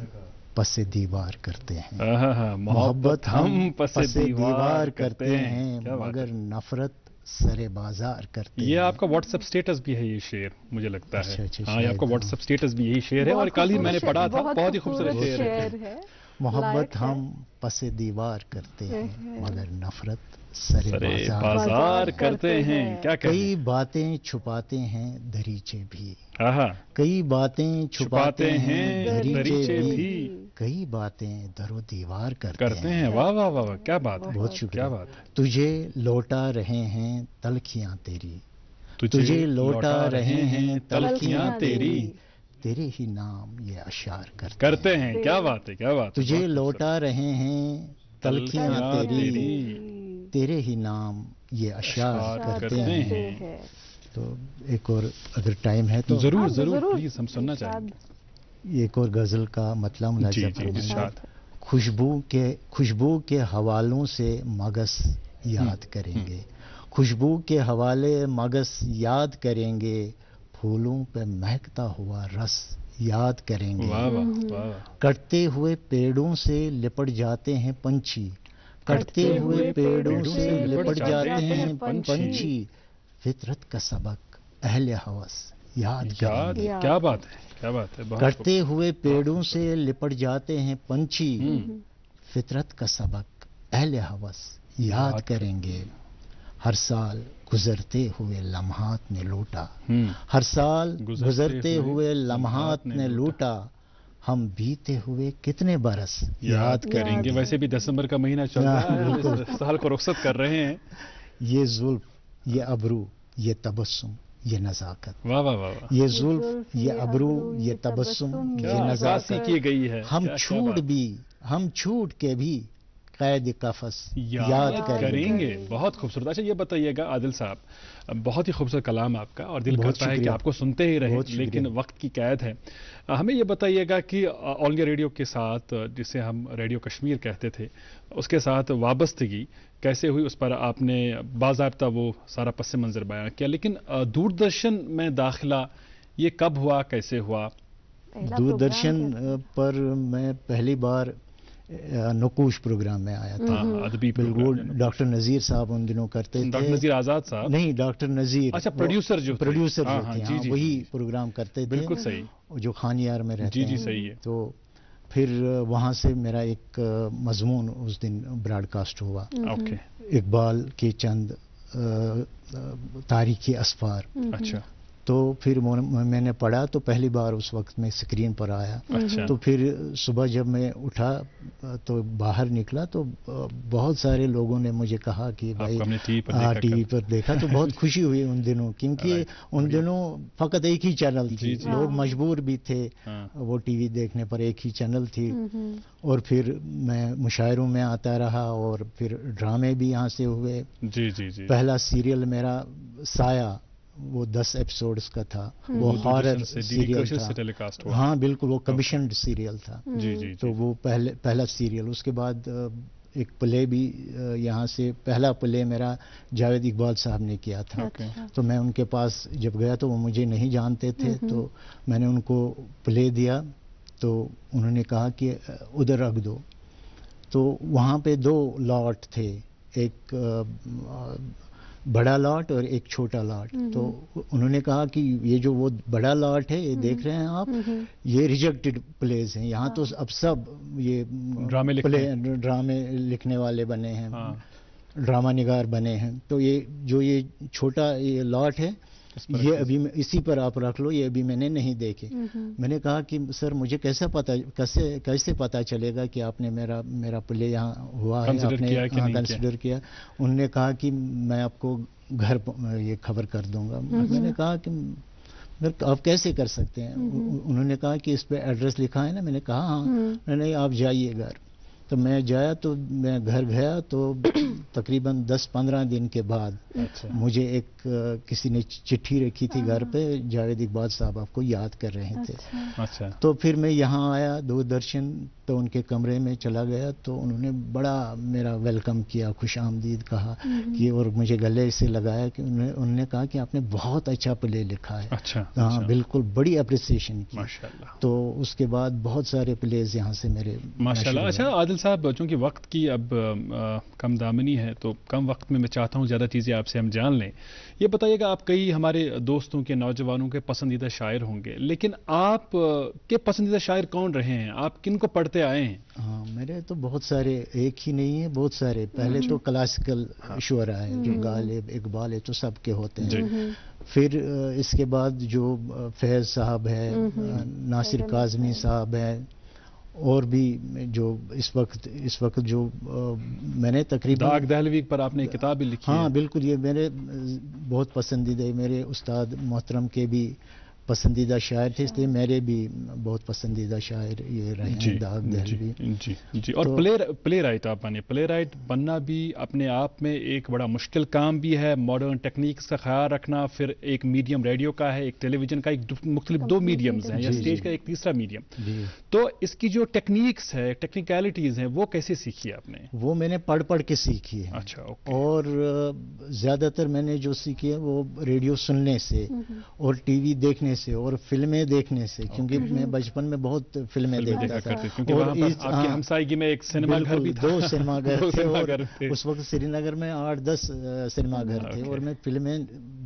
पसे दीवार करते हैं, मोहब्बत हम पसे दीवार करते हैं, मगर नफरत सरे बाजार करते हैं। ये आपका व्हाट्सएप स्टेटस भी है ये शेर, मुझे लगता है। अच्छा, हाँ, ये आपका व्हाट्सएप स्टेटस भी यही शेर है और कल ही मैंने पढ़ा था, बहुत ही खूबसूरत शेर है। मोहब्बत हम पसे दीवार करते हैं, मगर नफरत सरे बाजार करते हैं। क्या कई बातें छुपाते हैं दरीचे भी, कई बातें छुपाते हैं दरीचे भी, कई बातें दरो दीवार करते हैं। वाह वाह वाह, क्या बात है, बहुत शुक्रिया। क्या बात है। तुझे लौटा रहे हैं तलखियां तेरी, तुझे लौटा रहे हैं तलखियां तेरी, तेरे ही नाम ये अशार करते हैं। क्या बात है, क्या बात। तुझे लौटा रहे हैं तलखियां तेरी, तेरे ही नाम ये अशार करते हैं। तो एक और अगर टाइम है तो जरूर जरूर प्लीज, हम सुनना चाहेंगे। एक और गजल का मतलब मुलाजा। खुशबू के हवालों से मगस याद करेंगे, खुशबू के हवाले मगस याद करेंगे, फूलों पे महकता हुआ रस याद करेंगे। वाह वाह। कटते हुए पेड़ों से लिपट जाते हैं पंछी, कटते हुए पेड़ों से लिपट जाते हैं पंछी, फितरत का सबक अहले हवस याद करेंगे। क्या बात है, क्या बात है। कटते हुए पेड़ों से लिपट जाते हैं पंछी, फितरत का सबक अहले हवस याद करेंगे। हर साल गुजरते हुए लम्हात ने लूटा, हर साल गुजरते हुए लम्हात ने लूटा, हम बीते हुए कितने बरस याद करेंगे। वैसे भी दिसंबर का महीना चल रहा है, साल को रुखसत कर रहे हैं। ये जुल्फ, ये अबरू, ये तबस्सुम, ये नजाकत। वाह वाह वाह। ये जुल्फ, ये अबरू, ये तबस्सुम, ये नजाकत की गई है। हम छूट के भी कैद कफस याद करेंगे। बहुत खूबसूरत। अच्छा ये बताइएगा आदिल साहब, बहुत ही खूबसूरत कलाम आपका और दिल करता है कि आपको सुनते ही रहे, लेकिन वक्त की कैद है। हमें ये बताइएगा कि ऑल इंडिया रेडियो के साथ, जिसे हम रेडियो कश्मीर कहते थे, उसके साथ वाबस्तगी कैसे हुई, उस पर आपने बाज़ाब्ता वो सारा पस मंज़र बयां किया, लेकिन दूरदर्शन में दाखिला ये कब हुआ, कैसे हुआ? दूरदर्शन पर मैं पहली बार नकूश प्रोग्राम में आया था। बिल्कुल, डॉक्टर नज़ीर साहब उन दिनों करते थे। डॉक्टर नज़ीर आज़ाद साहब? नहीं, डॉक्टर नज़ीर। अच्छा, प्रोड्यूसर जो थे, वही प्रोग्राम करते थे। बिल्कुल सही। जो खानियार में रहते हैं। जी सही है। तो फिर वहाँ से मेरा एक मजमून उस दिन ब्रॉडकास्ट हुआ। इकबाल के चंद तारीखी असफार। अच्छा। तो फिर मैंने पढ़ा तो पहली बार उस वक्त में स्क्रीन पर आया। अच्छा। तो फिर सुबह जब मैं उठा तो बाहर निकला तो बहुत सारे लोगों ने मुझे कहा कि भाई टीवी पर देखा तो बहुत खुशी हुई उन दिनों, क्योंकि उन दिनों फकत एक ही चैनल थी। लोग मजबूर भी थे वो टीवी देखने पर, एक ही चैनल थी। और फिर मैं मुशायरों में आता रहा और फिर ड्रामे भी यहाँ से हुए। जी। पहला सीरियल मेरा साया, वो 10 एपिसोड्स का था, वो हॉरर सीरियल था। हाँ बिल्कुल, वो कमीशन्ड सीरियल था। जी। तो वो पहला सीरियल। उसके बाद एक प्ले भी यहाँ से, पहला प्ले मेरा जावेद इकबाल साहब ने किया था। तो मैं उनके पास जब गया तो वो मुझे नहीं जानते थे, तो मैंने उनको प्ले दिया तो उन्होंने कहा कि उधर रख दो। तो वहाँ पे 2 लॉट थे, एक बड़ा लॉट और एक छोटा लॉट। तो उन्होंने कहा कि ये जो वो बड़ा लॉट है, ये देख रहे हैं आप, ये रिजेक्टेड प्लेज हैं, यहाँ तो अब सब ये ड्रामे लिखने वाले बने हैं, ड्रामा निगार बने हैं। तो ये जो ये छोटा ये लॉट है, ये अभी इसी पर आप रख लो, ये अभी मैंने नहीं देखे। मैंने कहा कि सर मुझे कैसे पता चलेगा कि आपने मेरा प्ले यहाँ हुआ है, आपने कंसिडर किया। उन्होंने कहा कि मैं आपको घर ये खबर कर दूंगा। मैंने कहा कि आप कैसे कर सकते हैं? उन्होंने कहा कि इस पे एड्रेस लिखा है ना। मैंने कहा हाँ। नहीं, आप जाइए घर। तो मैं जाया, तो मैं घर गया तो तकरीबन 10-15 दिन के बाद मुझे किसी ने चिट्ठी रखी थी घर पे, जावेद इकबाल साहब आपको याद कर रहे थे। अच्छा। तो फिर मैं यहाँ आया दूरदर्शन تو ان کے کمرے میں چلا گیا تو انہوں نے بڑا میرا ویلکم کیا, خوش آمدید کہا کہ, اور مجھے گلے سے لگایا کہ انہوں نے کہا کہ آپ نے بہت اچھا پلے لکھا ہے. اچھا, ہاں بالکل, بڑی اپریسیشن کی ماشاءاللہ. تو اس کے بعد بہت سارے پلیز یہاں سے میرے ماشاءاللہ. اچھا عادل صاحب, چونکہ وقت کی اب کم دامنی ہے تو کم وقت میں چاہتا ہوں زیادہ چیزیں آپ سے ہم جان لیں. یہ بتائیے گا, آپ کئی ہمارے دوستوں کے نوجوانوں کے پسندیدہ شاعر ہوں گے, لیکن آپ کے پسندیدہ شاعر کون رہے ہیں؟ آپ کن کو پڑھتے آئے ہیں؟ ہاں میرے تو بہت سارے, ایک ہی نہیں ہے, بہت سارے. پہلے تو کلاسیکل شعرا ہیں جو غالب, اقبال ہے تو سب کے ہوتے ہیں. پھر اس کے بعد جو فیض صاحب ہے, ناصر کاظمی صاحب ہے, اور بھی جو اس وقت جو میں نے تقریباً داغ دہلوی پر آپ نے کتاب بھی لکھی. ہاں بالکل, یہ میرے بہت پسندیدہ, میرے استاد محترم کے بھی پسندیدہ شاعر تھے, اس لیے میرے بھی بہت پسندیدہ شاعر یہ رہے ہیں داغ دہلوی. جی. اور پلے رائٹ آپ بنے. پلے رائٹ بننا بھی اپنے آپ میں ایک بڑا مشکل کام بھی ہے, ماڈرن ٹیکنیکس کا خیال رکھنا, پھر ایک میڈیم ریڈیو کا ہے, ایک ٹیلی ویژن کا, ایک مختلف دو میڈیمز ہیں, یا اسٹیج کا ایک تیسرا میڈیم. تو اس کی جو ٹیکنیکس ہے, ٹیکنیکلٹیز ہیں, وہ کیسے سیکھی آپ نے؟ وہ میں نے پڑھ کے سیکھی ہے. اچھا, اور زیادہ تر میں نے جو سیکھی ہے وہ ریڈیو سننے سے اور ٹی وی دیکھنے سے اور فلمیں دیکھنے سے, کیونکہ میں بچپن میں بہت فلمیں دیکھتا تھا. اور آپ کی ہمسائیگی میں ایک سنیما گھر بھی تھا, 2 سنیما گھر تھے, اور اس وقت سری نگر میں 8-10 سنیما گھر تھے, اور میں فلمیں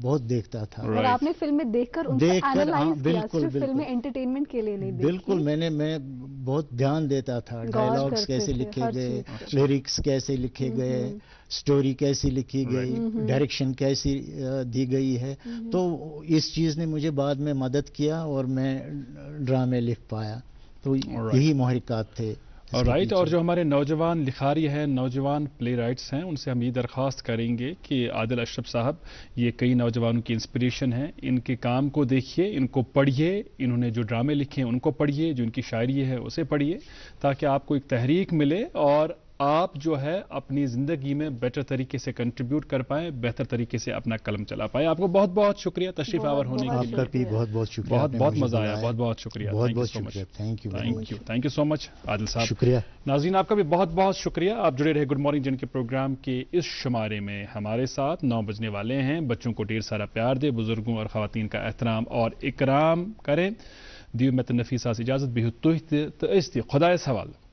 بہت دیکھتا تھا. اور آپ نے فلمیں دیکھ کر ان کو اینالائز کیا, صرف فلمیں انٹرٹینمنٹ کے لیے نہیں دیکھی. بالکل, میں بہت دھیان دیتا تھا, ڈائلاگز کیسے لکھے گئے, لیرکس کیسے لکھے گئے, سٹوری کیسی لکھی گئی, ڈائریکشن کیسی دی گئی ہے. تو اس چیز نے مجھے بعد میں مدد کیا اور میں ڈرامے لکھ پایا. تو یہی محرکات تھے. رائٹ. اور جو ہمارے نوجوان لکھاری ہیں, نوجوان پلے رائٹس ہیں, ان سے ہم یہ درخواست کریں گے کہ عادل اشرف صاحب یہ کئی نوجوانوں کی انسپریشن ہیں, ان کے کام کو دیکھیے, ان کو پڑھیے, انہوں نے جو ڈرامے لکھے ہیں ان کو پڑھیے, جو ان کی شاعری ہے اسے پڑھیے, تاکہ آپ کو ایک تحریک ملے اور آپ جو ہے اپنی زندگی میں بیٹر طریقے سے کنٹریبیوٹ کر پائیں, بہتر طریقے سے اپنا قلم چلا پائیں. آپ کو بہت بہت شکریہ تشریف آور ہونے کے لیے. آپ کا بھی بہت بہت شکریہ, بہت مزہ آیا, بہت شکریہ. بہت شکریہ. تھینک یو سو مچ عادل صاحب. شکریہ. ناظرین آپ کا بھی بہت شکریہ. آپ جڑے رہے گڈ مارننگ جن کے پروگرام کے اس شمارے میں ہمارے ساتھ. 9 بجنے والے ہیں. بچوں کو ڈھیر سارا پیار دے, بزرگوں اور خواتین کا احترام اور اکرام کریں. دیو میں نفیس اجازت بھی خدا اس حوالے.